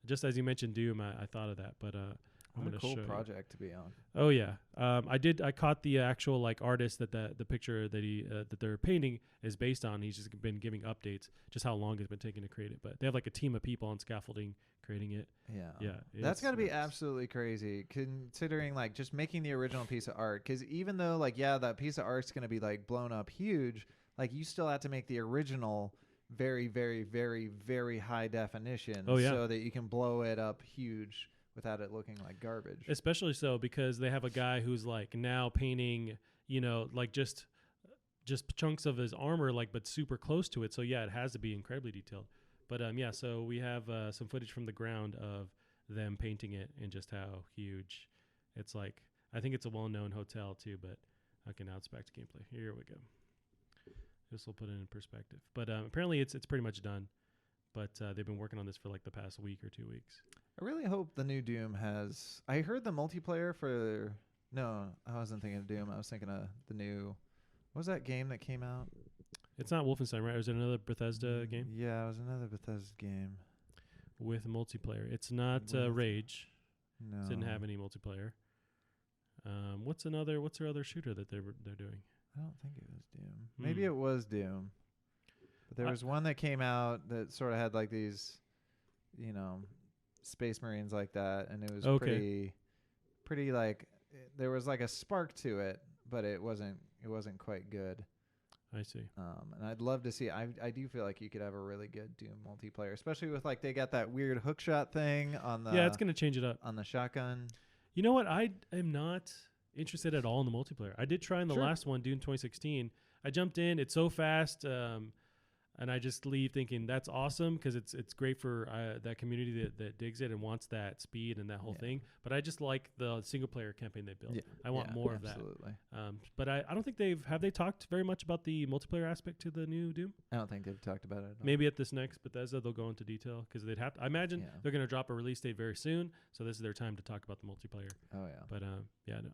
Just as you mentioned Doom, I thought of that, but I'm what gonna a cool show project to be on. Oh yeah, I caught the actual like artist that the picture that he that they're painting is based on. He's just been giving updates, just how long it's been taking to create it. But they have like a team of people on scaffolding creating it. Yeah. That's got to be absolutely crazy, considering like just making the original piece of art. Because even though like that piece of art's gonna be like blown up huge, like you still have to make the original very, very, very, very high definition. So that you can blow it up huge without it looking like garbage. Especially so because they have a guy who's like now painting, like just chunks of his armor, like, but super close to it. So yeah, it has to be incredibly detailed. But so we have some footage from the ground of them painting it and just how huge it's like. I think it's a well-known hotel too, but okay, now it's back to gameplay. Here we go. This will put it in perspective. But apparently it's pretty much done. But they've been working on this for like the past week or 2 weeks. I really hope the new Doom has. I heard the multiplayer for. No, I wasn't thinking of Doom. I was thinking of the new. What was that game that came out? It's not Wolfenstein, right? Or is it another Bethesda game? Yeah, it was another Bethesda game. With multiplayer. It's not Rage. No. It didn't have any multiplayer. What's their other shooter that they're doing? I don't think it was Doom. Maybe it was Doom. But there was one that came out that sort of had like these, Space Marines like that, and it was pretty like there was like a spark to it, but it wasn't quite good. I see. And I'd love to see. I do feel like you could have a really good Doom multiplayer, especially with like they got that weird hookshot thing on the. Yeah, it's gonna change it up on the shotgun. You know what? I am not interested at all in the multiplayer. I did try in the last one, Doom 2016. I jumped in. It's so fast. And I just leave thinking that's awesome because it's great for that community that digs it and wants that speed and that whole thing. But I just like the single player campaign they built. Yeah. I want more of that. Absolutely. But I don't think have they talked very much about the multiplayer aspect to the new Doom? I don't think they've talked about it at all. Maybe at this next Bethesda they'll go into detail because they'd have to. I imagine they're going to drop a release date very soon, so this is their time to talk about the multiplayer. Oh yeah. But no,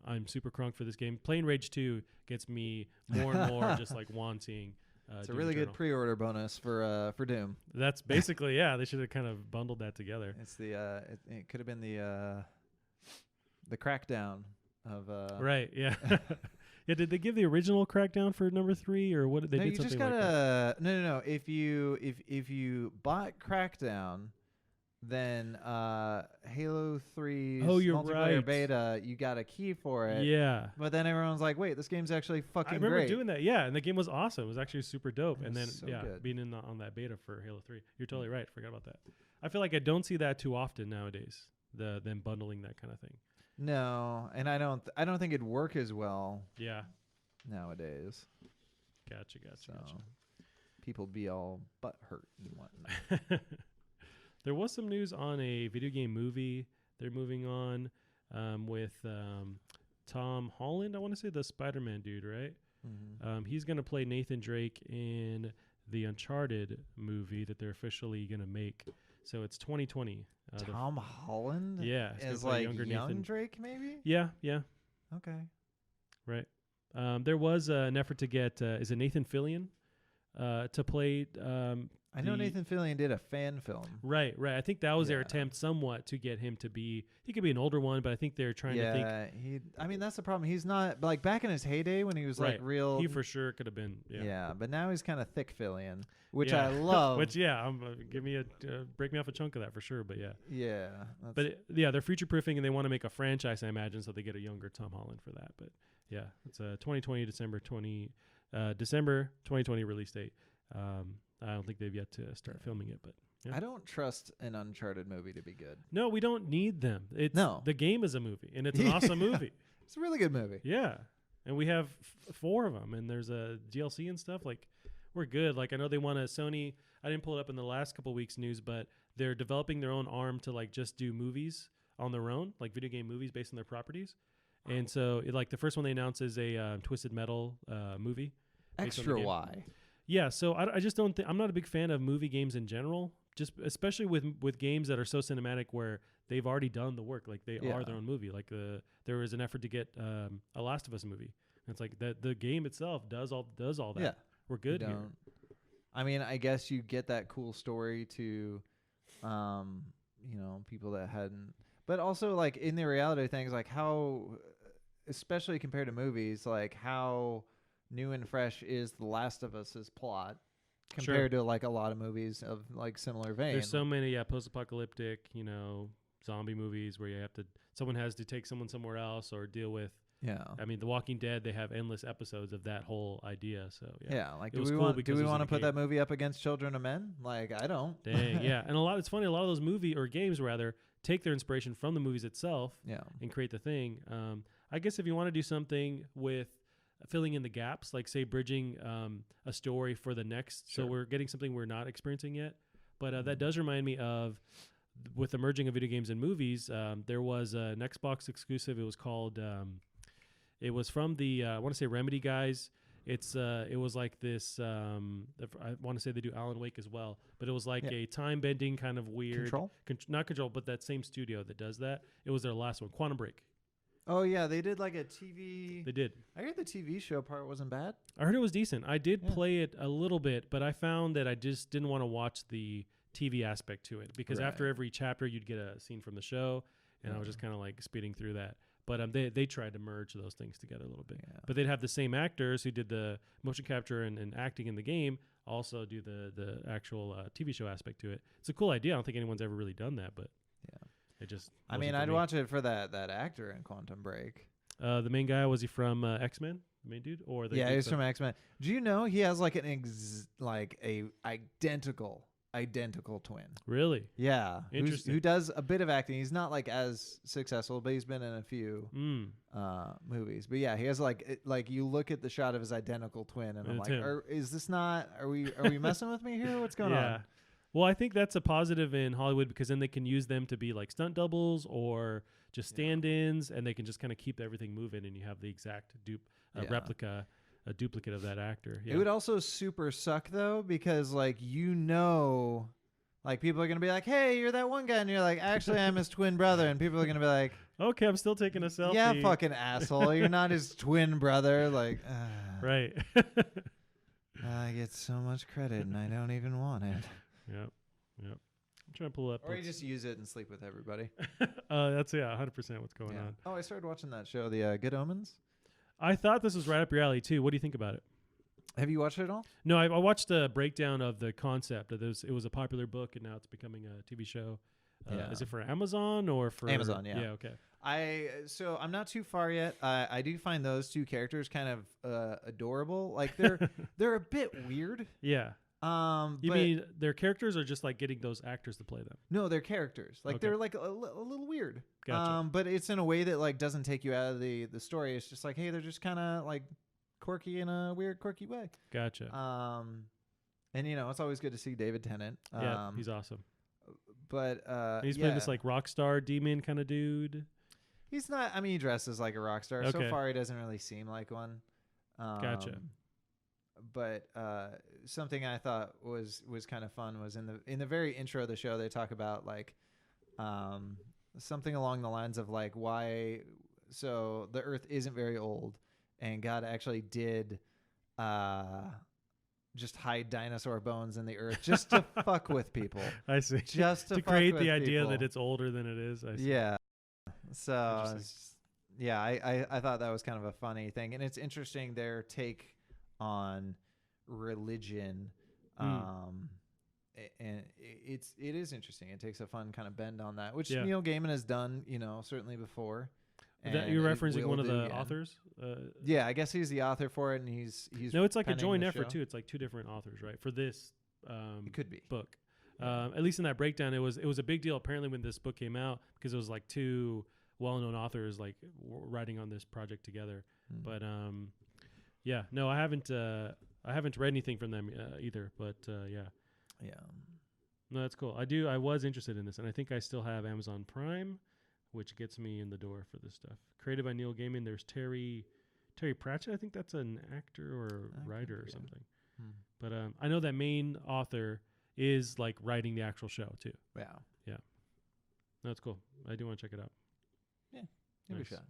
I'm super crunk for this game. Playing Rage 2 gets me more and more just like wanting. It's a really good pre-order bonus for Doom. That's basically They should have kind of bundled that together. It's the it could have been the Crackdown of right. Yeah. Yeah. Did they give the original Crackdown for number 3 or what? They no, did you something just gotta like that. no. If you bought Crackdown, then Halo 3's multiplayer right. beta, you got a key for it. Yeah. But then everyone's like, wait, this game's actually fucking great. I remember doing that, and the game was awesome. It was actually super dope. And then, so good. Being on that beta for Halo 3. You're totally right. Forgot about that. I feel like I don't see that too often nowadays, them bundling that kind of thing. No, and I don't think it'd work as well nowadays. Gotcha. So people be all butt hurt and whatnot. There was some news on a video game movie. They're moving on with Tom Holland. I want to say the Spider-Man dude, right? Mm-hmm. He's going to play Nathan Drake in the Uncharted movie that they're officially going to make. So it's 2020. Tom Holland? Yeah. As like young Nathan Drake, maybe? Yeah. Okay. Right. There was an effort to get, is it Nathan Fillion to play... I know Nathan Fillion did a fan film. Right. I think that was their attempt somewhat to get him to be... He could be an older one, but I think they're trying to think... I mean, that's the problem. He's not... Like, back in his heyday when he was, like, real... He for sure could have been, Yeah, but now he's kind of thick Fillion, which I love. Which, give me break me off a chunk of that for sure, but yeah. Yeah. But, they're future-proofing, and they want to make a franchise, I imagine, so they get a younger Tom Holland for that. But, yeah, it's a 2020, December 2020 release date. I don't think they've yet to start filming it, but I don't trust an Uncharted movie to be good. No, we don't need them. The game is a movie, and it's an awesome movie. It's a really good movie. Yeah, and we have 4 of them, and there's a DLC and stuff. Like, we're good. Like, I know they want to Sony. I didn't pull it up in the last couple weeks news, but they're developing their own arm to like just do movies on their own, like video game movies based on their properties. And so, like the first one they announced is a Twisted Metal movie. Extra Y. Yeah, so I just don't think I'm not a big fan of movie games in general, just especially with games that are so cinematic where they've already done the work, like they are their own movie. Like there was an effort to get a Last of Us movie. And it's like the game itself does all that. Yeah, we're good here. I mean, I guess you get that cool story to, people that hadn't, but also like in the reality of things, like how, especially compared to movies, like how new and fresh is The Last of Us's plot compared to like a lot of movies of like similar vein. There's so many post-apocalyptic, zombie movies where someone has to take someone somewhere else or deal with. Yeah. I mean, The Walking Dead, they have endless episodes of that whole idea. So like do we want to put that movie up against Children of Men? Like, I don't. Dang, yeah. And it's funny, a lot of those movies or games rather take their inspiration from the movies itself and create the thing. I guess if you want to do something with filling in the gaps, like say bridging a story for the next, so we're getting something we're not experiencing yet. But that does remind me of, with the merging of video games and movies, there was an Xbox exclusive. It was called, it was from the, I want to say Remedy guys. it was like this. I want to say they do Alan Wake as well, but it was like Yeah. a time bending kind of weird. Not Control, but that same studio that does that. It was their last one, Quantum Break. Oh yeah, they did like a TV. They did. I heard the TV show part wasn't bad. I heard it was decent. I did Yeah. play it a little bit, but I found that I just didn't want to watch the TV aspect to it because after Right. every chapter you'd get a scene from the show, and I was just kind of like speeding through that. But they tried to merge those things together a little bit. Yeah. But they'd have the same actors who did the motion capture and acting in the game also do the actual TV show aspect to it. It's a cool idea. I don't think anyone's ever really done that, but Yeah. it just. I wasn't mean, for I'd me. watch it for that actor in Quantum Break. The main guy, was he from X-Men? The main dude, or the Yeah, dude he's from X-Men. Do you know he has like a identical twin? Really? Yeah, Interesting. who does a bit of acting. He's not like as successful, but he's been in a few movies. But yeah, he has like you look at the shot of his identical twin, and I'm It's like, him. is this not? Are we messing with me here? What's going Yeah. on? Well, I think that's a positive in Hollywood because then they can use them to be like stunt doubles or just stand-ins, and they can just kind of keep everything moving, and you have the exact replica, a duplicate of that actor. Yeah. It would also super suck though, because like like people are gonna be like, "Hey, you're that one guy," and you're like, "Actually, I'm his twin brother," and people are gonna be like, Okay, I'm still taking a selfie. "Yeah, fucking asshole, you're not his twin brother." Like, Right. I get so much credit, and I don't even want it. Yep. I'm trying to pull up. Or you just use it and sleep with everybody. That's 100% what's going on. Oh, I started watching that show, the Good Omens. I thought this was right up your alley too. What do you think about it? Have you watched it at all? No, I watched a breakdown of the concept. It was a popular book, and now it's becoming a TV show. Is it for Amazon or for Amazon? Yeah. Yeah. Okay. So I'm not too far yet. I do find those two characters kind of adorable. Like they're a bit weird. Yeah. You but mean their characters are just like getting those actors to play them? no, they're characters. Like Okay. they're like a little weird. Gotcha. But it's in a way that like doesn't take you out of the story. It's just like, hey, they're just kind of like quirky in a weird, quirky way. Gotcha. And it's always good to see David Tennant. Yeah, he's awesome. But And he's playing this like rock star demon kind of dude. he's not. I mean, he dresses like a rock star. So Okay. far, he doesn't really seem like one. Gotcha. But something I thought was kind of fun was in the very intro of the show, they talk about like something along the lines of like why so the Earth isn't very old, and God actually did just hide dinosaur bones in the earth just to fuck with people. I see. Just to To fuck create with the idea people. that it's older than it is. I see. Yeah. So Interesting. yeah, I thought that was kind of a funny thing, and it's interesting their take on religion. And it is interesting. It takes a fun kind of bend on that, which Yeah. Neil Gaiman has done, certainly before. That and you're it referencing will one of do the again. authors? Yeah, I guess he's the author for it, and he's No, it's like a penning joint the effort show. too. It's like two different authors, right? For this It could be. book. At least in that breakdown, it was a big deal apparently when this book came out because it was like two well-known authors like writing on this project together. Mm. But yeah, no, I haven't read anything from them either. But yeah, no, that's cool. I was interested in this, and I think I still have Amazon Prime, which gets me in the door for this stuff. Created by Neil Gaiman. There's Terry Pratchett. I think that's an actor or writer or something. Hmm. But I know that main author is like writing the actual show too. Yeah. No, that's cool. I do want to check it out. Give it Nice. a shot.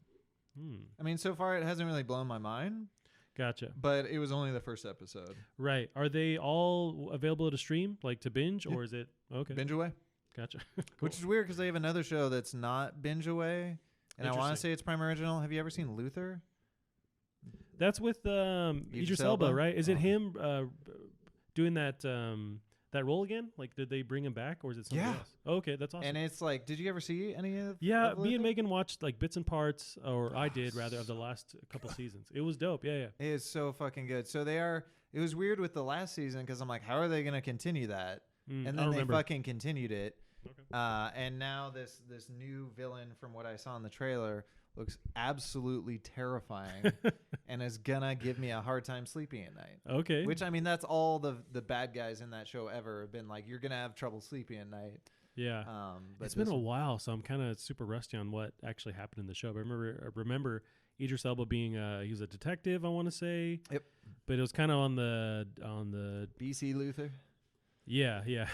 I mean, so far it hasn't really blown my mind, Gotcha. but it was only the first episode. Right. Are they all available to stream, like to binge, or is it okay? Binge Away. Gotcha. Which is weird because they have another show that's not Binge Away, and I want to Interesting. say it's Prime Original. Have you ever seen Luther? That's with Idris Elba? Elba, right? Is it Oh. him doing that role again? Like, did they bring him back, or is it something Yeah. else? Oh, okay, that's awesome. And it's like, did you ever see any of? Yeah, of me and Luther? Megan watched like bits and parts, or I did rather, of the last couple seasons. It was dope. Yeah. It is so fucking good. So they are. It was weird with the last season because I'm like, how are they going to continue that? Mm, And I then don't they remember. fucking continued it. Okay. And now this new villain, from what I saw in the trailer, looks absolutely terrifying and is gonna give me a hard time sleeping at night. Okay. Which, I mean, that's all the bad guys in that show ever have been like, you're gonna have trouble sleeping at night. Yeah. But It's been this a one- while, so I'm kind of super rusty on what actually happened in the show. But I remember Idris Elba being he was a detective, I want to say. Yep. But it was kind of on the BC Luther. yeah.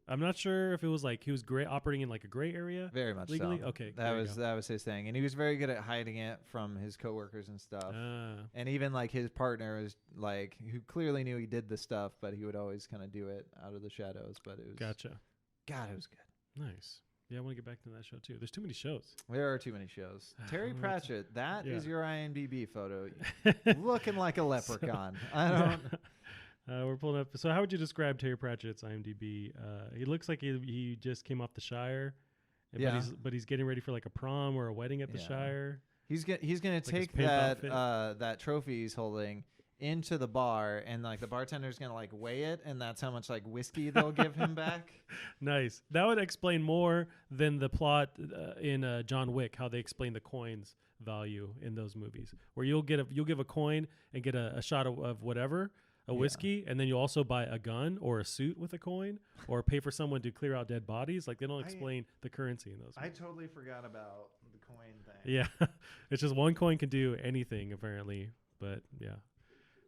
I'm not sure if it was like he was operating in like a gray area. Very much Legally? so. Okay, That there you was go. that was his thing, and he was very good at hiding it from his coworkers and stuff. And even like his partner was like, who clearly knew he did the stuff, but he would always kind of do it out of the shadows. But it was Gotcha. God, it was good. Nice. Yeah, I want to get back to that show too. There's too many shows. There are too many shows. Terry don't know what to- Pratchett, that is Yeah. your IMDb photo, looking like a leprechaun. I don't. We're pulling up. So, how would you describe Terry Pratchett's IMDb? He looks like he just came off the Shire, Yeah. but he's getting ready for like a prom or a wedding at the Yeah. Shire. He's gonna his take pimp that outfit. that trophy he's holding into the bar, and like the bartender's gonna like weigh it, and that's how much like whiskey they'll give him back. Nice. That would explain more than the plot in John Wick, how they explain the coins value in those movies, where you'll give a coin and get a shot of whatever. A Yeah. whiskey, and then you also buy a gun or a suit with a coin, or pay for someone to clear out dead bodies. Like they don't explain the currency in those. I movies. totally forgot about the coin thing. Yeah, it's just one coin can do anything apparently. But yeah,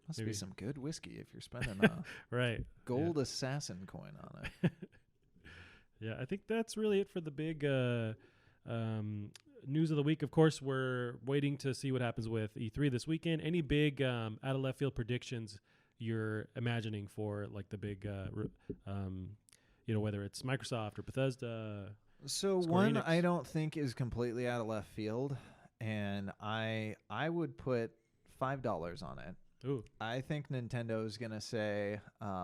Must Maybe. be some good whiskey if you're spending a right. gold assassin coin on it. Yeah, I think that's really it for the big news of the week. Of course, we're waiting to see what happens with E3 this weekend. Any big out of left field predictions you're imagining for like the big, whether it's Microsoft or Bethesda? So Square one Enix. I don't think is completely out of left field, and I would put $5 on it. Ooh, I think Nintendo is gonna say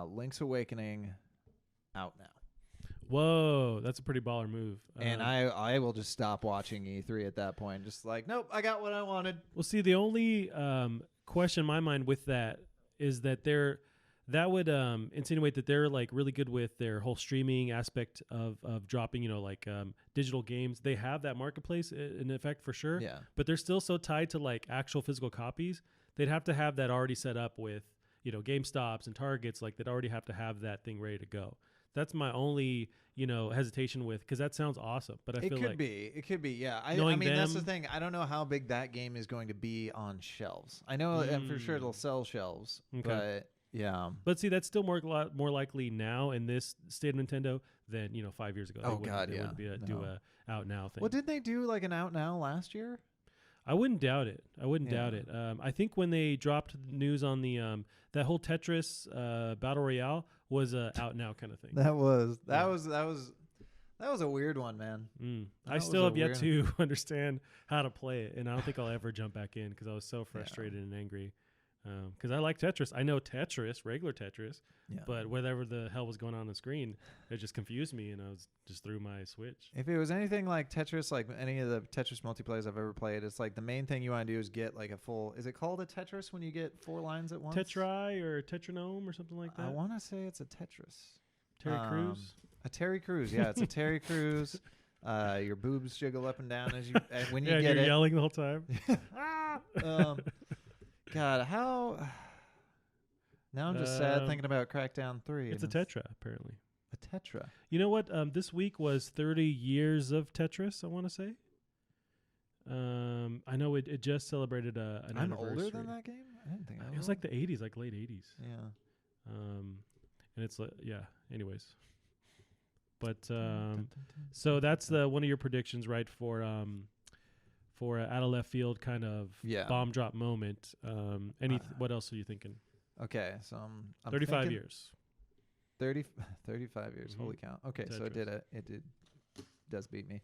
Link's Awakening out now. whoa, that's a pretty baller move. And I will just stop watching E3 at that point. Just like, nope, I got what I wanted. Well, see, the only question in my mind with that is that that would insinuate that they're like really good with their whole streaming aspect of dropping, digital games. They have that marketplace in effect for sure. Yeah. But they're still so tied to like actual physical copies. They'd have to have that already set up with, GameStops and Targets. Like they'd already have to have that thing ready to go. That's my only, hesitation with, because that sounds awesome. But I It feel could like be. It could be. Yeah. I knowing mean, that's the them- thing. I don't know how big that game is going to be on shelves. I know, and for sure it'll sell shelves. Okay. But yeah. But see, that's still more likely now in this state of Nintendo than 5 years ago. Oh, They wouldn't- God, they yeah. wouldn't be do No. a out now thing. Well, didn't they do like an out now last year? I wouldn't doubt it. Yeah. I think when they dropped news on the that whole Tetris battle royale was a out now kind of thing. That was Yeah. a weird one, man. I That still was have a yet weird- to understand how to play it, and I don't think I'll ever jump back in because I was so frustrated and angry. Because I like Tetris. I know Tetris, regular Tetris, Yeah. but whatever the hell was going on the screen, it just confused me, and I just threw my Switch. If it was anything like Tetris, like any of the Tetris multiplayers I've ever played, it's like the main thing you want to do is get like a full. Is it called a Tetris when you get 4 lines at once? Tetrai or Tetranome or something like that. I want to say it's a Tetris. Terry Crews. A Terry Crews. Yeah, it's a Terry Crews. Your boobs jiggle up and down as you when you Yeah, get you're it. yelling the whole time. God, how? Now I'm just sad Um, thinking about Crackdown 3. It's a and Tetra, apparently. A Tetra. You know what? This week was 30 years of Tetris, I want to say. I know it just celebrated an I'm anniversary. older than that game. I didn't think I It was like the 80s, like late 80s. Yeah. And it's like, yeah, anyways. But so that's one of your predictions, right, for out of left field kind of Yeah. bomb drop moment. What else are you thinking? Okay, so I'm 35 thinking years. 35 years. Mhm. Holy cow. Okay, so Tetris. it does beat me.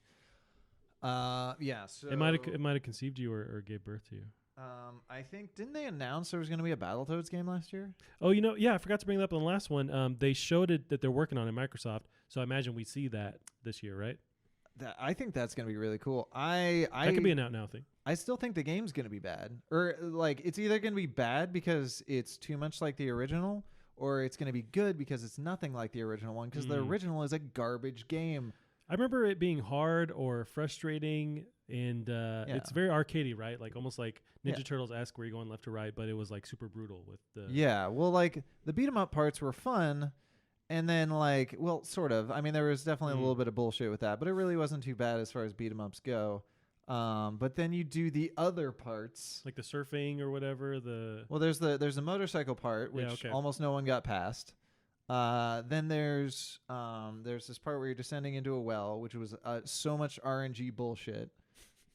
Yeah. So It might have conceived you or gave birth to you. I think didn't they announce there was going to be a Battletoads game last year? Oh, yeah, I forgot to bring that up on the last one. They showed it that they're working on it, Microsoft. So I imagine we see that this year, right? I think that's going to be really cool. I That could be an out now thing. I still think the game's going to be bad, or like it's either going to be bad because it's too much like the original, or it's going to be good because it's nothing like the original one. Because the original is a garbage game. I remember it being hard or frustrating, and it's very arcadey, right? Like almost like Ninja Yeah. Turtles-esque, where you're going left to right, but it was like super brutal with the. Yeah, well, like the beat 'em up parts were fun, And then well, sort of. I mean, there was definitely a little bit of bullshit with that, but it really wasn't too bad as far as beat 'em ups go. But then you do the other parts, like the surfing or whatever. Well, there's the motorcycle part, which almost no one got past. Then there's this part where you're descending into a well, which was so much RNG bullshit.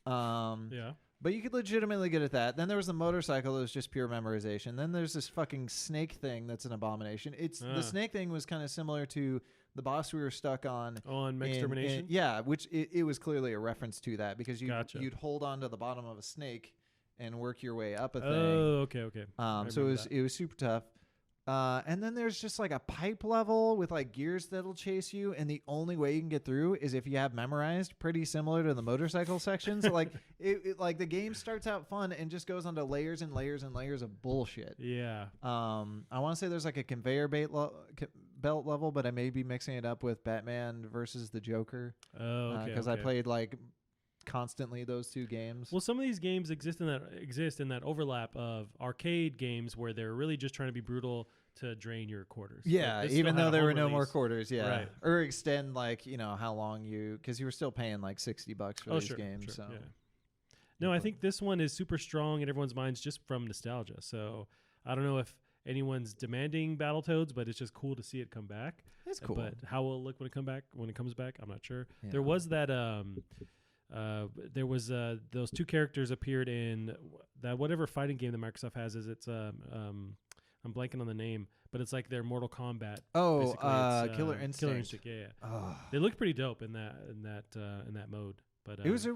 Yeah. But you could legitimately get at that. Then there was the motorcycle that was just pure memorization. Then there's this fucking snake thing that's an abomination. The snake thing was kind of similar to the boss we were stuck on. On Extermination? Yeah, which it was clearly a reference to that because you'd hold on to the bottom of a snake and work your way up a thing. Oh, okay. So it was super tough. And then there's just like a pipe level with like gears that'll chase you, and the only way you can get through is if you have memorized, pretty similar to the motorcycle section. So like like the game starts out fun and just goes onto layers and layers and layers of bullshit. Yeah. I want to say there's like a conveyor belt level, but I may be mixing it up with Batman versus the Joker. Oh, okay. Because I played like constantly those two games. Well, some of these games exist in that overlap of arcade games where they're really just trying to be brutal to drain your quarters. Yeah, like even though there were no more quarters. Yeah, right. Or extend how long because you were still paying like $60 for these games. Sure, so yeah. No, I think this one is super strong in everyone's minds just from nostalgia. So I don't know if anyone's demanding Battletoads, but it's just cool to see it come back. It's cool. But how will it look when it comes back? I'm not sure. Yeah. There was that those two characters appeared in that whatever fighting game that Microsoft has. I'm blanking on the name, but it's like their Mortal Kombat. Oh, Killer Instinct. Killer Instinct. Yeah. Oh. They looked pretty dope in that mode. But it was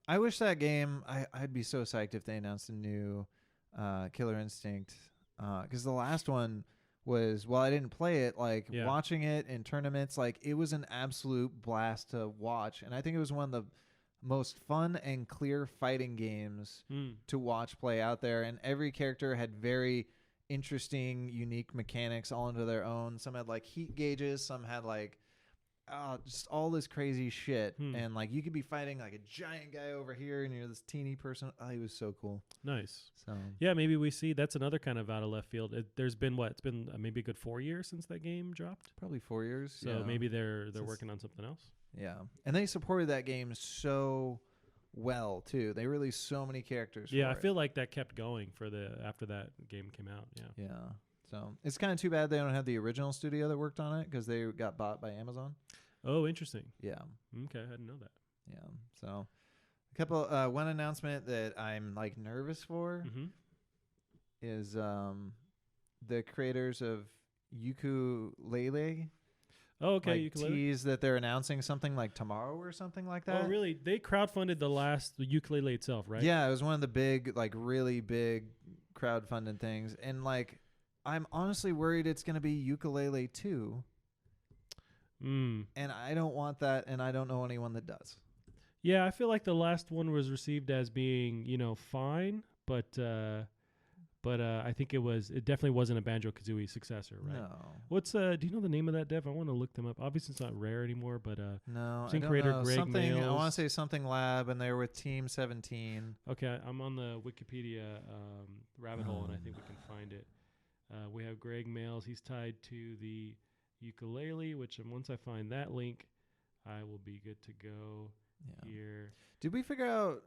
I wish that game. I'd be so psyched if they announced a new Killer Instinct because the last one was I didn't play it. Watching it in tournaments, it was an absolute blast to watch, and I think it was one of the most fun and clear fighting games to watch play out there. And every character had very interesting, unique mechanics all into their own. Some had heat gauges, some had just all this crazy shit. And you could be fighting a giant guy over here and you're this teeny person. Oh, he was so cool. Nice. So yeah, maybe we see that's another kind of out of left field. There's been it's been maybe a good 4 years since that game dropped. Probably 4 years. So maybe they're working on something else. Yeah, and they supported that game so well too. They released so many characters. Yeah, I feel like that kept going after that game came out. Yeah. Yeah. So it's kind of too bad they don't have the original studio that worked on it because they got bought by Amazon. Oh, interesting. Yeah. Okay, I didn't know that. Yeah. So a couple. One announcement that I'm nervous for is the creators of Ukulele. Oh, okay. Ukulele. Tease that they're announcing something tomorrow or something like that. Oh, really? They crowdfunded the Ukulele itself, right? Yeah, it was one of the big, really big crowdfunding things. And I'm honestly worried it's going to be Ukulele 2. And I don't want that, and I don't know anyone that does. Yeah, I feel like the last one was received as being, fine, but I think it definitely wasn't a Banjo-Kazooie successor, right? No. What's do you know the name of that dev? I want to look them up. Obviously, it's not Rare anymore, but no, I don't creator know. Greg Something Mails. I want to say something Lab, and they were with Team 17. Okay, I'm on the Wikipedia rabbit hole, and I think we can find it. We have Greg Mails. He's tied to the Ukulele, which once I find that link, I will be good to go here. Did we figure out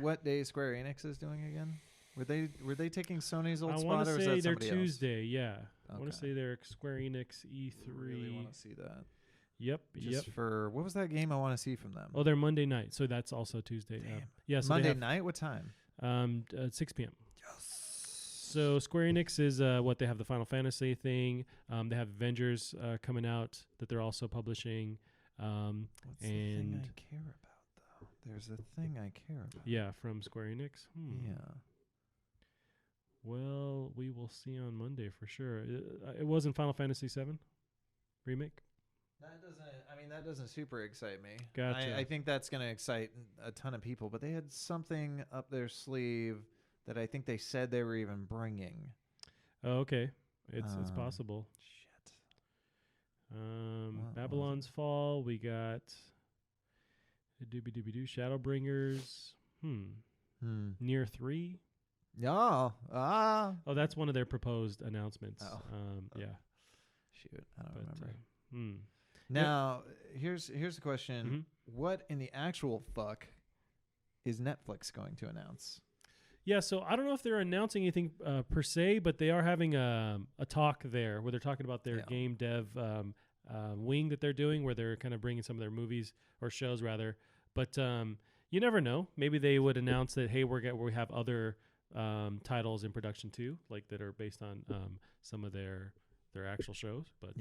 what day Square Enix is doing again? Were they taking Sony's old spot, or is that somebody else? I want to say they're Tuesday, yeah. Okay. I want to say they're Square Enix E3. I really want to see that. Yep. For what was that game I want to see from them? Oh, they're Monday night, so that's also Tuesday. Damn. So Monday night? What time? 6 p.m. So Square Enix is they have the Final Fantasy thing. They have Avengers coming out that they're also publishing. What's the thing I care about, though? There's a thing I care about. Yeah, from Square Enix. Yeah. Well, we will see on Monday for sure. It wasn't Final Fantasy VII remake. That doesn't super excite me. Gotcha. I think that's going to excite a ton of people, but they had something up their sleeve that I think they said they were even bringing. Oh, okay. It's possible. Shit. Babylon's Fall. We got Shadowbringers. Near 3. Oh, Oh, that's one of their proposed announcements. Oh. Yeah. Shoot, I don't But remember. hmm. Now, here's the question: Mhm. What in the actual fuck is Netflix going to announce? Yeah, so I don't know if they're announcing anything per se, but they are having a talk there where they're talking about their Yeah. game dev wing that they're doing, where they're kind of bringing some of their movies or shows rather. But you never know. Maybe they would announce that, hey, we have other titles in production too, like that are based on some of their actual shows. But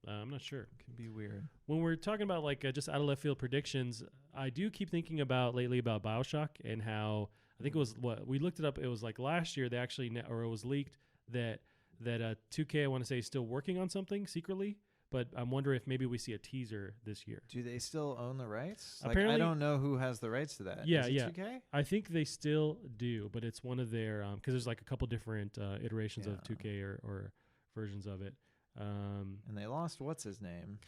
I'm not sure. Can be weird. When we're talking about like just out of left field predictions, I do keep thinking about lately about BioShock and how I think it was what we looked it up. It was like last year they actually or it was leaked that 2K I want to say is still working on something secretly, but I'm wondering if maybe we see a teaser this year. Do they still own the rights? Apparently, I don't know who has the rights to that. Yeah, Is it yeah. 2K? I think they still do, but it's one of their because there's like a couple different iterations of Yeah. 2K or versions of it. And they lost what's his name?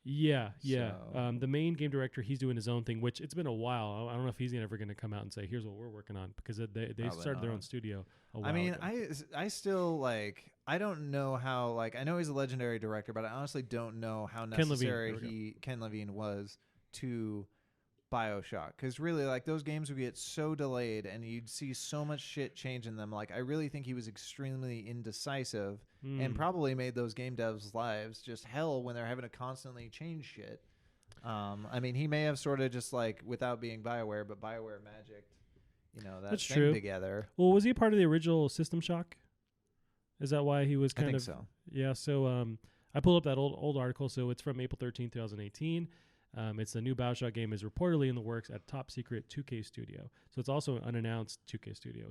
Yeah. So- The main game director, he's doing his own thing, which it's been a while. I don't know if he's ever going to come out and say, "Here's what we're working on," because they Probably started their own not. studio a while I mean, ago. I still like. I don't know how. Like, I know he's a legendary director, but I honestly don't know how Ken Levine, necessary there we go. Ken Levine was to BioShock, because really, like, those games would get so delayed, and you'd see so much shit change in them. Like, I really think he was extremely indecisive, and probably made those game devs' lives just hell when they're having to constantly change shit. I mean, he may have sort of just like, without being BioWare, but BioWare magic, that That's thing true. together. Well, was he a part of the original System Shock? Is that why he was I kind think of? so. Yeah. So I pulled up that old article. So it's from April 13th, 2018. It's the new BioShock game is reportedly in the works at top secret 2K studio. So it's also an unannounced 2K studio.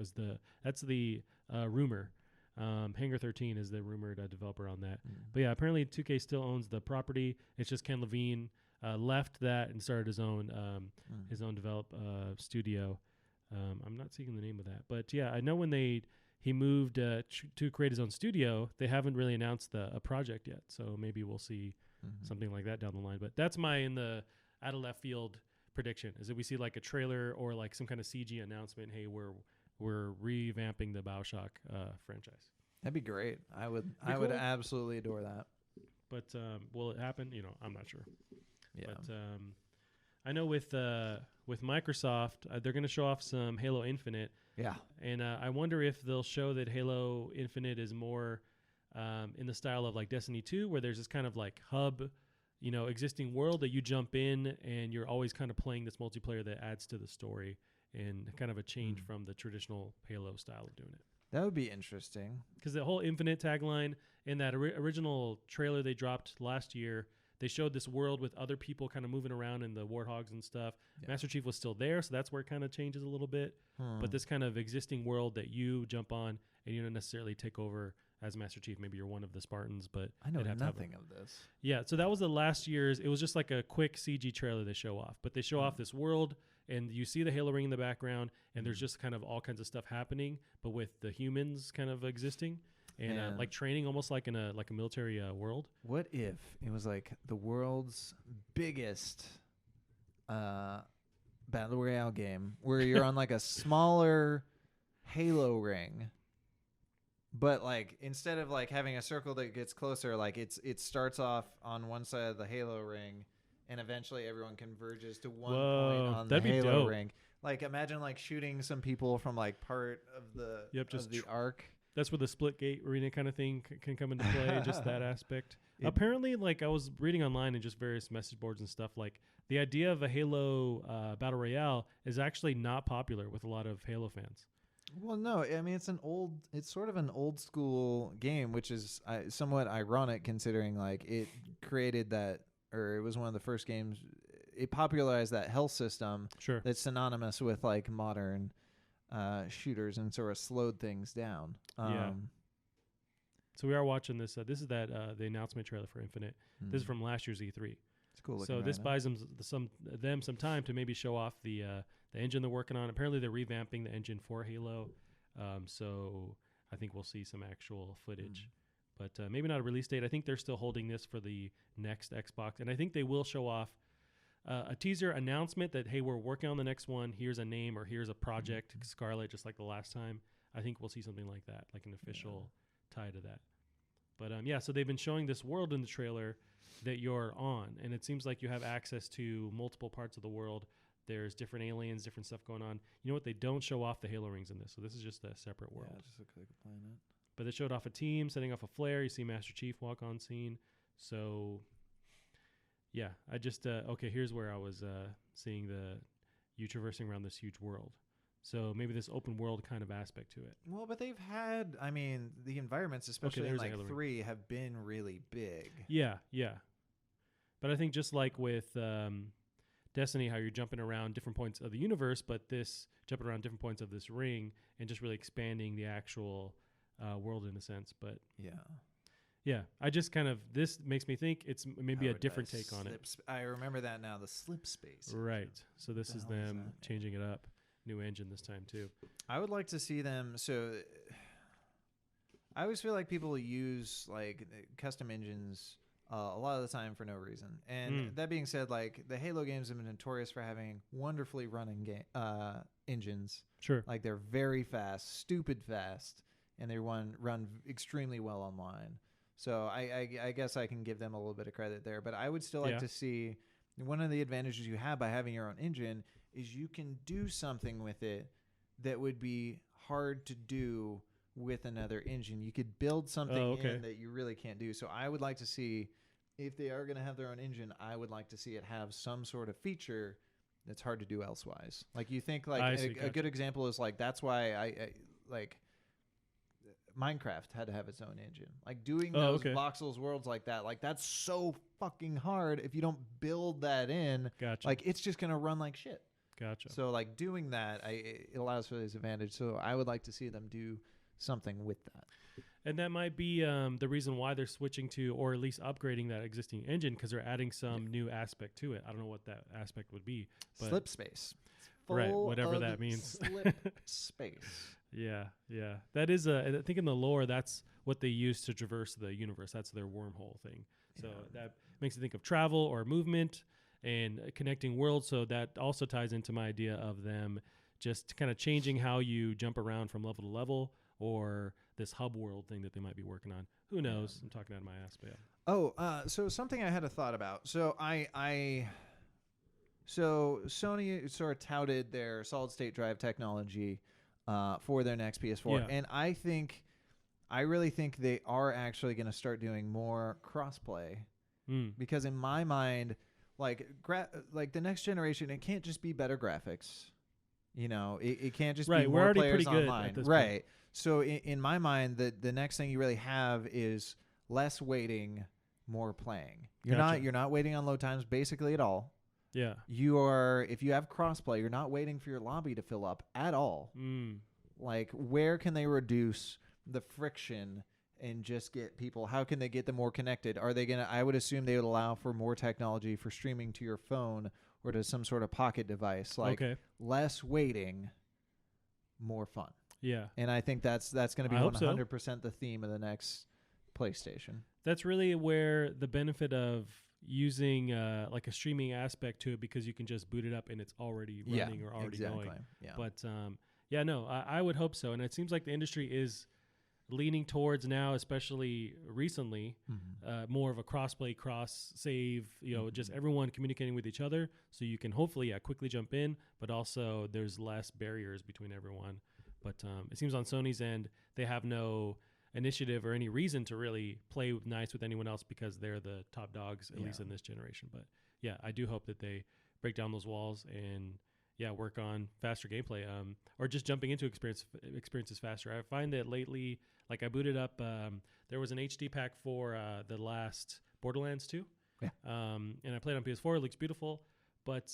That's the rumor. Hangar 13 is the rumored developer on that. But yeah, apparently 2K still owns the property. It's just Ken Levine left that and started his own develop studio. I'm not seeing the name of that, but yeah, I know when he moved to create his own studio, they haven't really announced a project yet. So maybe we'll see something like that down the line. But that's my in the out of left field prediction is that we see like a trailer or like some kind of CG announcement. Hey, we're revamping the BioShock franchise. That'd be great. I would cool. absolutely adore that. But will it happen? I'm not sure. Yeah. But I know with Microsoft, they're going to show off some Halo Infinite. Yeah. And I wonder if they'll show that Halo Infinite is more in the style of like Destiny 2, where there's this kind of like hub, existing world that you jump in and you're always kind of playing this multiplayer that adds to the story and kind of a change from the traditional Halo style of doing it. That would be interesting. Because the whole Infinite tagline in that original trailer they dropped last year, they showed this world with other people kind of moving around in the warthogs and stuff. Yeah. Master Chief was still there, so that's where it kind of changes a little bit. But this kind of existing world that you jump on and you don't necessarily take over as Master Chief. Maybe you're one of the Spartans, but I know they'd have to have nothing of this. Yeah, so that was the last year's. It was just like a quick CG trailer they show off. But they show off this world, and you see the Halo ring in the background, and there's just kind of all kinds of stuff happening, but with the humans kind of existing. And like training almost like in a military world. What if it was like the world's biggest battle royale game where you're on like a smaller Halo ring, but like instead of like having a circle that gets closer, like it starts off on one side of the Halo ring, and eventually everyone converges to one point on that'd the be Halo dope. ring. Like imagine like shooting some people from like part of the just the arc. That's where the split gate arena kind of thing can come into play, just that aspect. Apparently, like I was reading online and just various message boards and stuff, like the idea of a Halo Battle Royale is actually not popular with a lot of Halo fans. Well, no, I mean it's sort of an old school game, which is somewhat ironic considering like it created that, or it was one of the first games. It popularized that health system Sure. that's synonymous with like modern shooters and sort of slowed things down. Yeah. So we are watching this. This is the announcement trailer for Infinite. This is from last year's E3. It's cool. So this buys them some time to maybe show off the engine they're working on. Apparently they're revamping the engine for Halo. So I think we'll see some actual footage, but maybe not a release date. I think they're still holding this for the next Xbox, and I think they will show off a teaser announcement that, hey, we're working on the next one. Here's a name or here's a project, Scarlet, just like the last time. I think we'll see something like that, like an official tie to that. But yeah, so they've been showing this world in the trailer that you're on, and it seems like you have access to multiple parts of the world. There's different aliens, different stuff going on. You know what? They don't show off the Halo rings in this, so this is just a separate world. Yeah, it just looks like a planet. But they showed off a team setting off a flare. You see Master Chief walk on scene. So, yeah, I just okay. Here's where I was seeing you traversing around this huge world. So maybe this open world kind of aspect to it. Well, but they've had, I mean, the environments, especially in there's a like Halo ring. 3, have been really big. Yeah. But I think just like with Destiny, how you're jumping around different points of the universe, but this jumping around different points of this ring and just really expanding the actual world in a sense. But yeah, I just kind of, this makes me think it's maybe a different take on it. I remember that now, the slip space. Right. So this is them that? changing it up. New engine this time too. I would like to see them. So I always feel like people use like custom engines a lot of the time for no reason. And that being said, like the Halo games have been notorious for having wonderfully running engines. Sure. Like they're very fast, stupid fast, and they run extremely well online. So I guess I can give them a little bit of credit there. But I would still like to see, one of the advantages you have by having your own engine is you can do something with it that would be hard to do with another engine. You could build something in that you really can't do. So I would like to see, if they are going to have their own engine, I would like to see it have some sort of feature that's hard to do elsewise. Like you think like a good example is like, that's why I like Minecraft had to have its own engine. Like doing those voxels worlds like that, like that's so fucking hard. If you don't build that in, like it's just going to run like shit. Gotcha. So like doing that, it allows for this advantage. So I would like to see them do something with that. And that might be the reason why they're switching to, or at least upgrading that existing engine, because they're adding some new aspect to it. I don't know what that aspect would be. But slip space. Right, whatever that means. Slip space. Yeah. That is, I think in the lore, that's what they use to traverse the universe. That's their wormhole thing. So that makes you think of travel or movement and connecting worlds. So that also ties into my idea of them just kind of changing how you jump around from level to level, or this hub world thing that they might be working on. Who knows? I'm talking out of my ass, but yeah. So something I had a thought about. So so Sony sort of touted their solid state drive technology for their next PS4, and I really think they are actually going to start doing more crossplay, because in my mind, like the next generation, it can't just be better graphics. You know, it can't just be more players online. Right. Point. So in my mind, the next thing you really have is less waiting, more playing. You're not waiting on load times basically at all. Yeah. If you have crossplay, you're not waiting for your lobby to fill up at all. Like, where can they reduce the friction and just get people, how can they get them more connected? Are they gonna, I would assume they would allow for more technology for streaming to your phone or to some sort of pocket device. Like less waiting, more fun. Yeah. And I think that's going to be 100% the theme of the next PlayStation. That's really where the benefit of using like a streaming aspect to it, because you can just boot it up and it's already running or already going. Yeah. But I would hope so. And it seems like the industry is leaning towards now, especially recently, more of a cross-play, cross-save, just everyone communicating with each other, so you can hopefully quickly jump in, but also there's less barriers between everyone. But it seems on Sony's end, they have no initiative or any reason to really play nice with anyone else, because they're the top dogs, at least in this generation. But yeah, I do hope that they break down those walls and work on faster gameplay, or just jumping into experiences faster. I find that lately, like I booted up, there was an HD pack for the last Borderlands 2, and I played on PS4. It looks beautiful, but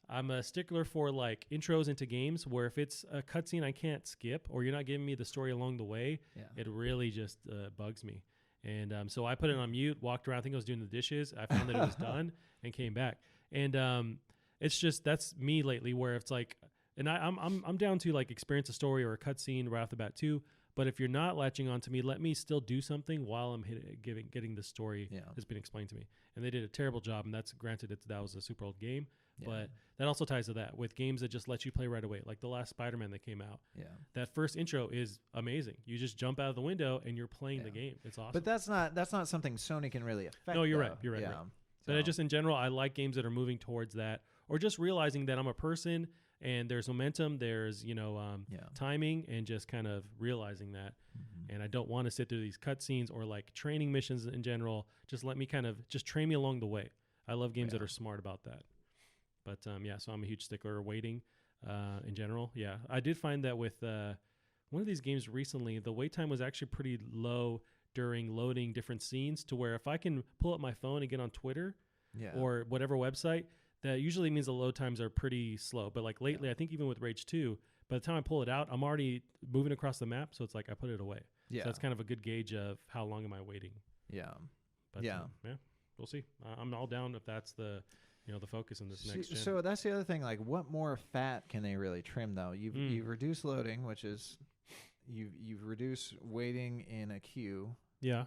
I'm a stickler for like intros into games where if it's a cutscene I can't skip, or you're not giving me the story along the way, it really just bugs me. And so I put it on mute, walked around. I think I was doing the dishes. I found that it was done and came back. And it's just, that's me lately, where it's like, and I'm down to like experience a story or a cutscene right off the bat too. But if you're not latching on to me, let me still do something while I'm getting the story that's been explained to me. And they did a terrible job. And that's granted, that was a super old game. Yeah. But that also ties to that with games that just let you play right away, like the last Spider-Man that came out. Yeah. That first intro is amazing. You just jump out of the window and you're playing the game. It's awesome. But that's not something Sony can really affect. No, you're though. right. You're right. Yeah. Right. But I just in general, I like games that are moving towards that, or just realizing that I'm a person and there's momentum, there's timing, and just kind of realizing that. And I don't want to sit through these cutscenes or like training missions in general. Just let me kind of just train me along the way. I love games that are smart about that. But so I'm a huge stickler waiting in general. Yeah, I did find that with one of these games recently, the wait time was actually pretty low during loading different scenes, to where if I can pull up my phone and get on Twitter or whatever website, that usually means the load times are pretty slow. But like lately, I think even with Rage 2, by the time I pull it out, I'm already moving across the map. So it's like I put it away. Yeah. So that's kind of a good gauge of how long am I waiting. Yeah. But we'll see. I'm all down if that's the focus in this next gen. So that's the other thing. Like, what more fat can they really trim though? You've reduced loading, which is you've reduced waiting in a queue. Yeah.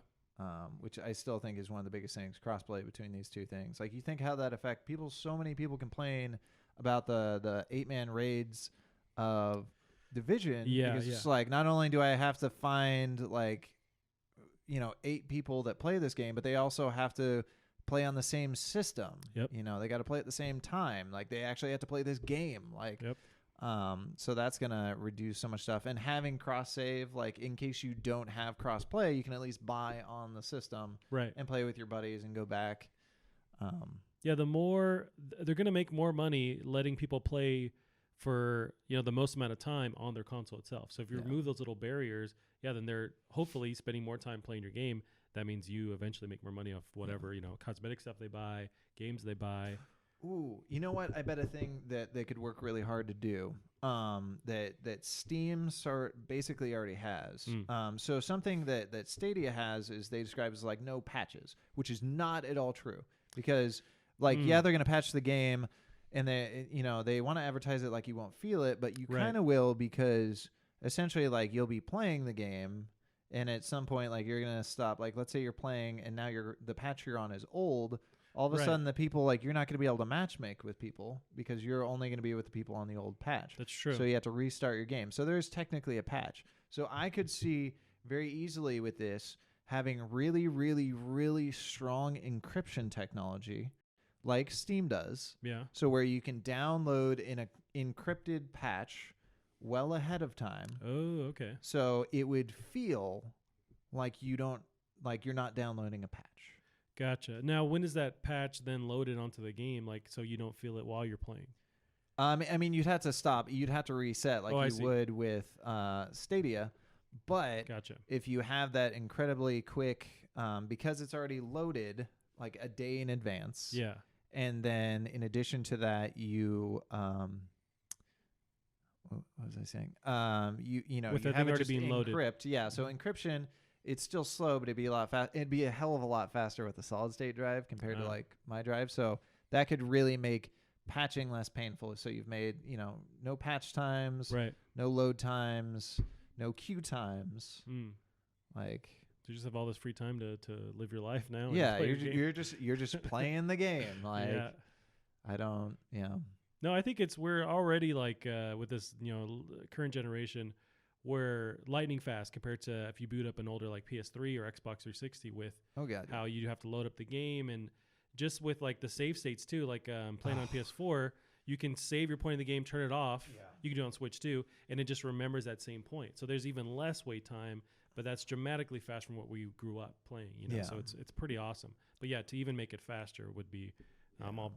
Which I still think is one of the biggest things, crossplay between these two things. Like, you think how that affect people. So many people complain about the 8-man raids of Division. Yeah, because it's like, not only do I have to find 8 people that play this game, but they also have to play on the same system. Yep. They got to play at the same time. Like, they actually have to play this game. Like, so that's gonna reduce so much stuff. And having cross save, like, in case you don't have cross play, you can at least buy on the system, right, and play with your buddies and go back. The more they're gonna make more money letting people play for the most amount of time on their console itself. So if you remove those little barriers, then they're hopefully spending more time playing your game. That means you eventually make more money off whatever cosmetic stuff they buy, games they buy. Ooh, you know what? I bet a thing that they could work really hard to do, that Steam basically already has. So something that Stadia has is they describe as like no patches, which is not at all true, because they're going to patch the game, and they want to advertise it like you won't feel it, but you kind of will, because essentially like you'll be playing the game, and at some point like you're going to stop. Like, let's say you're playing and now the patch you're on is old. All of a sudden, the people, like, you're not going to be able to matchmake with people because you're only going to be with the people on the old patch. That's true. So you have to restart your game. So there's technically a patch. So I could see very easily with this having really, really, really strong encryption technology like Steam does. Yeah. So where you can download an encrypted patch well ahead of time. Oh, okay. So it would feel like you're not downloading a patch. Gotcha. Now, when is that patch then loaded onto the game, like, so you don't feel it while you're playing? I mean, you'd have to stop. You'd have to reset like you would with Stadia. But if you have that incredibly quick, because it's already loaded like a day in advance. Yeah. And then in addition to that, you what was I saying? You have it just being loaded. Yeah. So encryption. It's still slow, but it'd be a lot fast. It'd be a hell of a lot faster with a solid state drive compared to like my drive. So that could really make patching less painful. So you've made, no patch times, no load times, no queue times. Like, you just have all this free time to live your life now. Yeah, you're just playing the game. Like, I don't. No, I think we're already like with this current generation. We're lightning fast compared to if you boot up an older like PS3 or Xbox 360 with how you have to load up the game, and just with like the save states too. Like playing on PS4, you can save your point of the game, turn it off. Yeah. You can do it on Switch too, and it just remembers that same point. So there's even less wait time, but that's dramatically fast from what we grew up playing. So it's pretty awesome. But yeah, to even make it faster would be. I'm all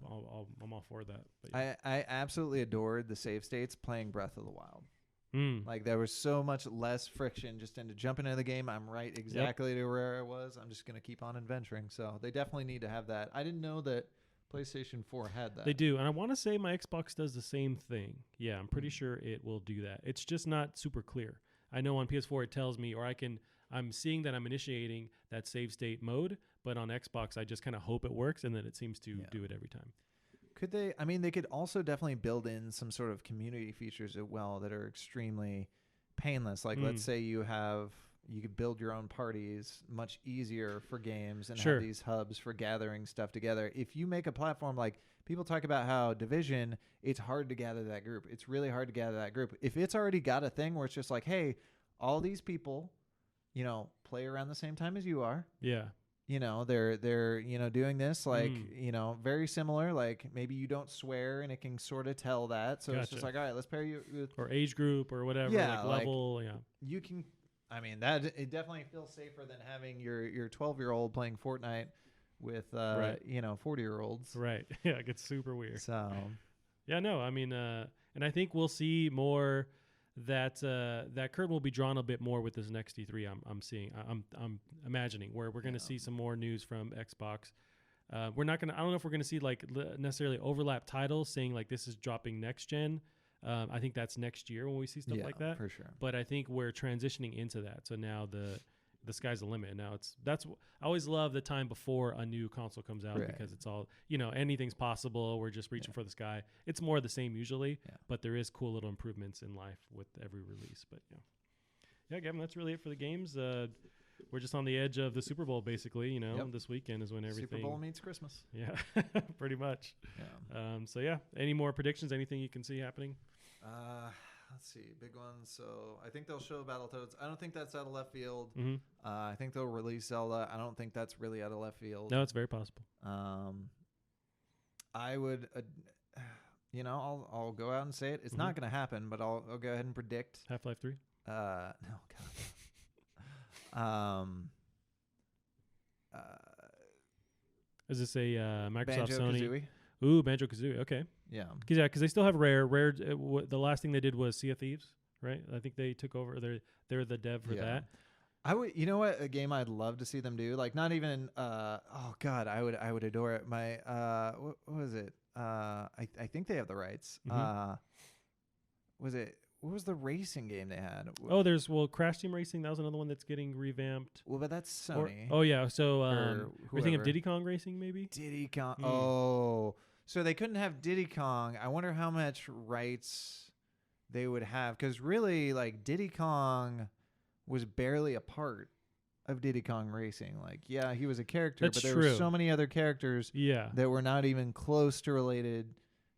for that. But I absolutely adored the save states playing Breath of the Wild. Like, there was so much less friction just into jumping into the game. I'm right exactly to where I was. I'm just going to keep on adventuring. So they definitely need to have that. I didn't know that PlayStation 4 had that. They do. And I want to say my Xbox does the same thing. Yeah, I'm pretty sure it will do that. It's just not super clear. I know on PS4 it tells me, or I'm seeing that I'm initiating that save state mode, but on Xbox I just kind of hope it works, and then it seems to do it every time. Could they? I mean, they could also definitely build in some sort of community features as well that are extremely painless. Like, let's say you could build your own parties much easier for games and have these hubs for gathering stuff together. If you make a platform like people talk about how Division, it's hard to gather that group. It's really hard to gather that group. If it's already got a thing where it's just like, hey, all these people, play around the same time as you are. Yeah. They're doing this like, very similar. Like maybe you don't swear and it can sort of tell that. So it's just like, all right, let's pair you with or age group or whatever, Yeah, like level. Yeah. You can, that it definitely feels safer than having your 12-year-old playing Fortnite with, 40-year-olds. Right. Yeah. It gets super weird. So, yeah, no, and I think we'll see more that curtain will be drawn a bit more with this next E3. I'm imagining where we're going to see some more news from Xbox. We're not going to, I don't know if we're going to see like necessarily overlap titles saying like this is dropping next gen. I think that's next year when we see stuff like that. For sure. But I think we're transitioning into that. So now the sky's the limit. Now I always love the time before a new console comes out because it's all, anything's possible. We're just reaching for the sky. It's more of the same usually, but there is cool little improvements in life with every release. But yeah, Gavin, that's really it for the games. We're just on the edge of the Super Bowl, basically. This weekend is when everything. Super Bowl meets Christmas. Yeah, pretty much. Yeah. So yeah, any more predictions? Anything you can see happening? Let's see, big ones. So I think they'll show Battletoads. I don't think that's out of left field. Mm-hmm. I think they'll release Zelda. I don't think that's really out of left field. No, it's very possible. I would, I'll go out and say it. It's not going to happen, but I'll go ahead and predict. Half-Life 3? No, God. Is this a Microsoft Sony? Banjo-Kazooie. Ooh, Banjo-Kazooie. Okay. Yeah. Because they still have Rare. Rare. The last thing they did was Sea of Thieves, right? I think they took over. They're the dev for that. I would. You know what? A game I'd love to see them do. Like not even. Oh God, I would adore it. My. What was it? I think they have the rights. Mm-hmm. Was it? What was the racing game they had? Oh, Crash Team Racing. That was another one that's getting revamped. Well, but that's Sony. Oh yeah. So we're thinking of whoever. Diddy Kong Racing, maybe. Diddy Kong. Oh, so they couldn't have Diddy Kong. I wonder how much rights they would have, because really, like Diddy Kong was barely a part of Diddy Kong Racing. Like, yeah, he was a character, That's but there true. were so many other characters Yeah. that were not even close to related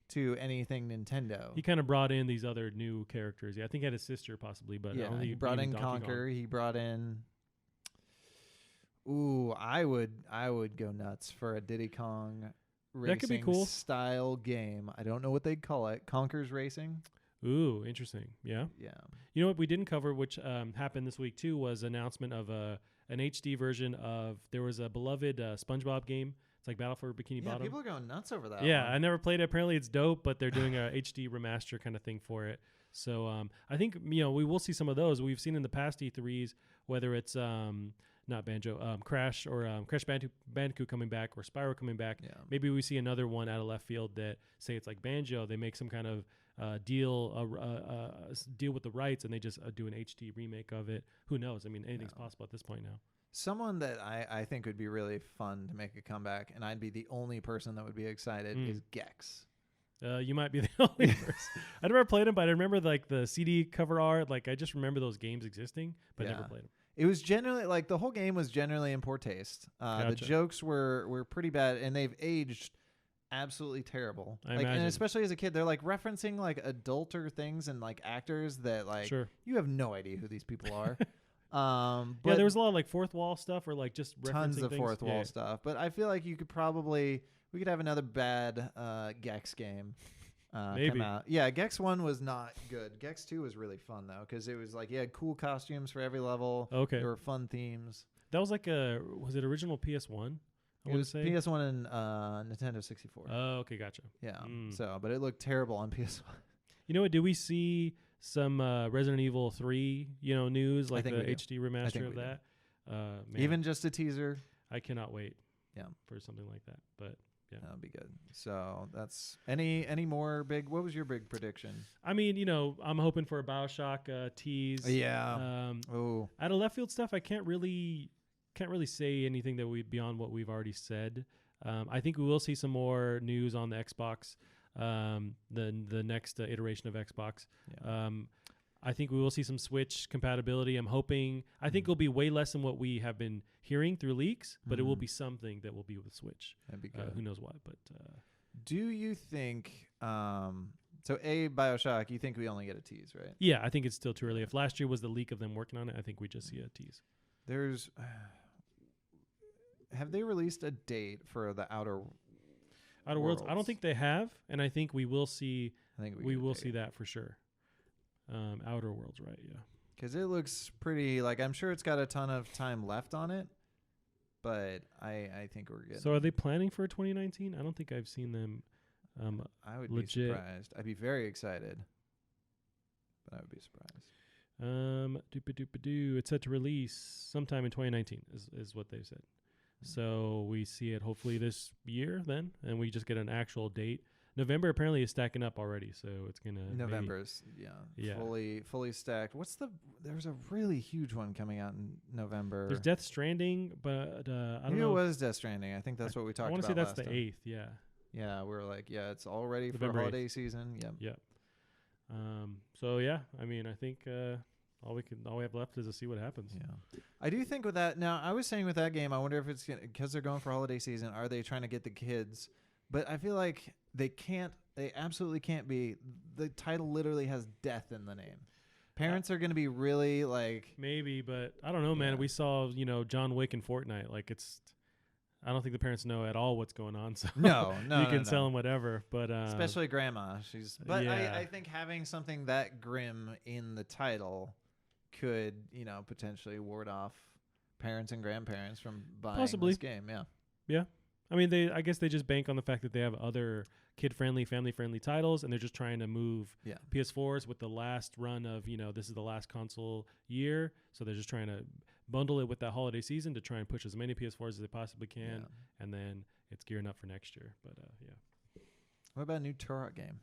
to anything Nintendo. He kind of brought in these other new characters. Yeah, I think he had his sister possibly, but Yeah, only he brought in Donkey Kong. Conker. He brought in. Ooh, I would go nuts for a Diddy Kong racing That could be cool. style game. I don't know what they'd call it. Conker's Racing. Ooh, interesting. Yeah. Yeah. You know what we didn't cover, which happened this week too, was announcement of an HD version of, there was a beloved SpongeBob game. It's like Battle for Bikini Yeah, Bottom. people are going nuts over that. Yeah, one. I never played it. Apparently it's dope, but they're doing a HD remaster kind of thing for it. So I think, we will see some of those. We've seen in the past E3s, whether it's not Banjo, Crash or Crash Bandicoot coming back or Spyro coming back. Yeah. Maybe we see another one out of left field that say it's like Banjo. They make some kind of deal with the rights and they just do an HD remake of it. Who knows? I mean, anything's possible at this point now. Someone that I think would be really fun to make a comeback, and I'd be the only person that would be excited, is Gex. You might be the only person. I never played them, but I remember like the CD cover art. Like I just remember those games existing, but never played them. It was generally like the whole game was generally in poor taste. The Gotcha. jokes were pretty bad, and they've aged absolutely terrible. I and imagine. especially as a kid, they're like referencing like adulter things and like actors that like Sure. you have no idea who these people are. Yeah, But there was a lot of like fourth wall stuff or like just tons referencing of things. fourth wall Yeah. stuff. But I feel like we could have another bad Gex game Maybe. come out. Yeah, Gex 1 was not good. Gex 2 was really fun though, because it was like you had cool costumes for every level. Okay. There were fun themes. That was like was it original PS1? I It want to was say PS1 and Nintendo 64. Oh, okay, gotcha. Yeah. Mm. So, but it looked terrible on PS1. You know what? Did we see some Resident Evil 3, news, like think the we do. HD remaster think of we do. that? Man, Even just a teaser, I cannot wait. Yeah. For something like that. But yeah. that would be good. So that's any more big. What was your big prediction? I mean, I'm hoping for a BioShock tease. Yeah. Oh. Out of left field stuff, I can't really say anything that beyond what we've already said. I think we will see some more news on the Xbox, the next iteration of Xbox. Yeah. I think we will see some Switch compatibility. I'm hoping. I think it'll be way less than what we have been hearing through leaks, but it will be something that will be with Switch. That'd be good. Who knows what? But Do you think? So BioShock. You think we only get a tease, right? Yeah, I think it's still too early. If last year was the leak of them working on it, I think we just see a tease. There's. Have they released a date for the Outer Worlds? I don't think they have, and I think we will see. I think we will see that for sure. Outer Worlds, right? Yeah. Because it looks pretty. Like I'm sure it's got a ton of time left on it, but I think we're good. So are they planning for 2019? I don't think I've seen them. I would legit. be surprised. I'd be very excited, but I would be surprised. It's set to release sometime in 2019 is what they said. So we see it hopefully this year then, and we just get an actual date. November apparently is stacking up already, so it's gonna November's fully stacked. There's a really huge one coming out in November. There's Death Stranding, but I don't know. It was Death Stranding. I think that's what we talked about. I want to say that's the time. 8th. Yeah. Yeah, we're like, it's all ready November for holiday 8th. season. Yep. Yep. So yeah, I mean, I think all we have left is to see what happens. Yeah. I do think with that. Now, I was saying with that game, I wonder if it's because they're going for holiday season. Are they trying to get the kids? But I feel like they can't. They absolutely can't be. The title literally has death in the name. Parents are going to be really like maybe, but I don't know, man. We saw John Wick in Fortnite. Like I don't think the parents know at all what's going on. So no, you can tell them whatever. But especially grandma, But yeah. I think having something that grim in the title could potentially ward off parents and grandparents from buying this game. Yeah. I mean, I guess they just bank on the fact that they have other kid-friendly, family-friendly titles, and they're just trying to move PS4s with the last run of, this is the last console year, so they're just trying to bundle it with that holiday season to try and push as many PS4s as they possibly can, and then it's gearing up for next year. But, yeah. What about a new Turok game?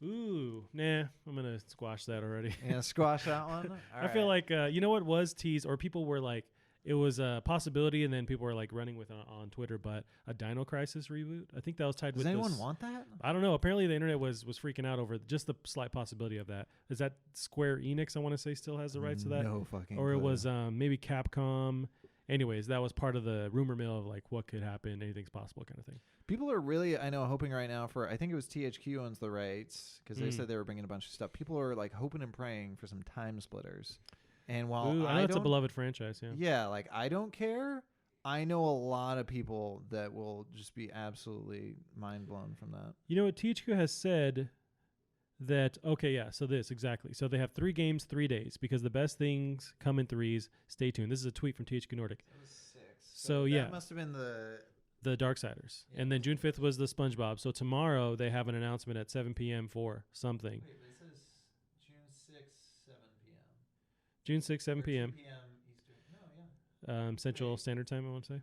Ooh, nah, I'm going to squash that already. Yeah, squash that one? I feel like, what was teased, or people were like, it was a possibility, and then people were like running with it on Twitter. But a Dino Crisis reboot, I think that was tied with. Does anyone want that? I don't know. Apparently, the internet was freaking out over just the slight possibility of that. Is that Square Enix? I want to say still has the rights to that. No fucking. Or it was maybe Capcom. Anyways, that was part of the rumor mill of like what could happen, anything's possible kind of thing. People are really, I know, hoping right now for. I think it was THQ owns the rights because they said they were bringing a bunch of stuff. People are like hoping and praying for some Time Splitters. And while I know it's a beloved franchise, yeah, like I don't care. I know a lot of people that will just be absolutely mind blown from that. You know what THQ has said that so they have 3 games, 3 days because the best things come in threes. Stay tuned. This is a tweet from THQ Nordic. It was 6. So that must have been the Darksiders, and then June 5th was the SpongeBob. So tomorrow they have an announcement at 7 p.m. for something. Wait, but it says June 6th, 7 p.m. June 6th, 7 p.m. 2 p.m. Eastern. No, yeah. Central Standard Time, I want to say.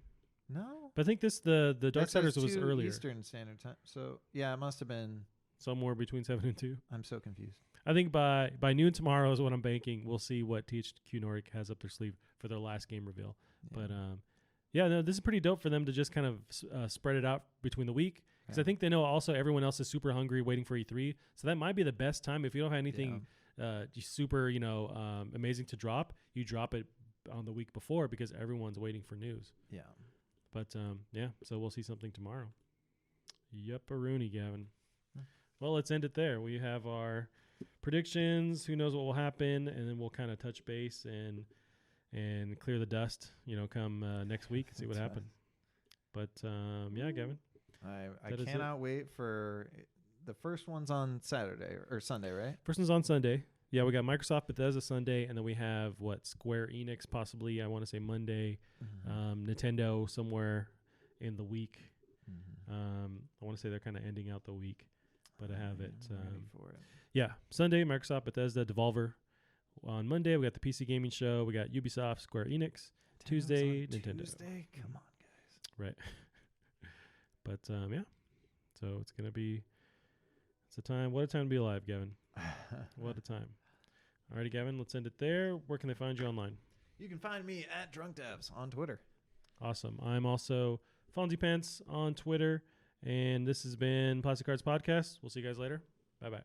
No. But I think the Darksiders was earlier. Eastern Standard Time. So, yeah, it must have been somewhere between 7 and 2. I'm so confused. I think by noon tomorrow is what I'm banking. We'll see what THQ Nordic has up their sleeve for their last game reveal. Yeah. But, this is pretty dope for them to just kind of spread it out between the week. Because I think they know also everyone else is super hungry waiting for E3. So that might be the best time. If you don't have anything super, amazing to drop, you drop it on the week before because everyone's waiting for news. Yeah. But, so we'll see something tomorrow. Yep-a-rooney, Gavin. Well, let's end it there. We have our predictions. Who knows what will happen, and then we'll kind of touch base and clear the dust. Come next week and see what happened. But Gavin, I cannot wait for the first one's on Saturday or Sunday, right? First one's on Sunday. Yeah, we got Microsoft Bethesda Sunday, and then we have Square Enix possibly. I want to say Monday, Nintendo somewhere in the week. I want to say they're kind of ending out the week. But I have it. Ready for it. Yeah, Sunday, Microsoft, Bethesda, Devolver. On Monday, we got the PC Gaming Show. We got Ubisoft, Square Enix. Tuesday, Nintendo. Tuesday? Come on, guys. Right. But, so it's going to be, it's a time. What a time to be alive, Gavin. What a time. All righty, Gavin, let's end it there. Where can they find you online? You can find me at Drunk Devs on Twitter. Awesome. I'm also Fonzie Pants on Twitter. And this has been Plastic Cards Podcast. We'll see you guys later. Bye-bye.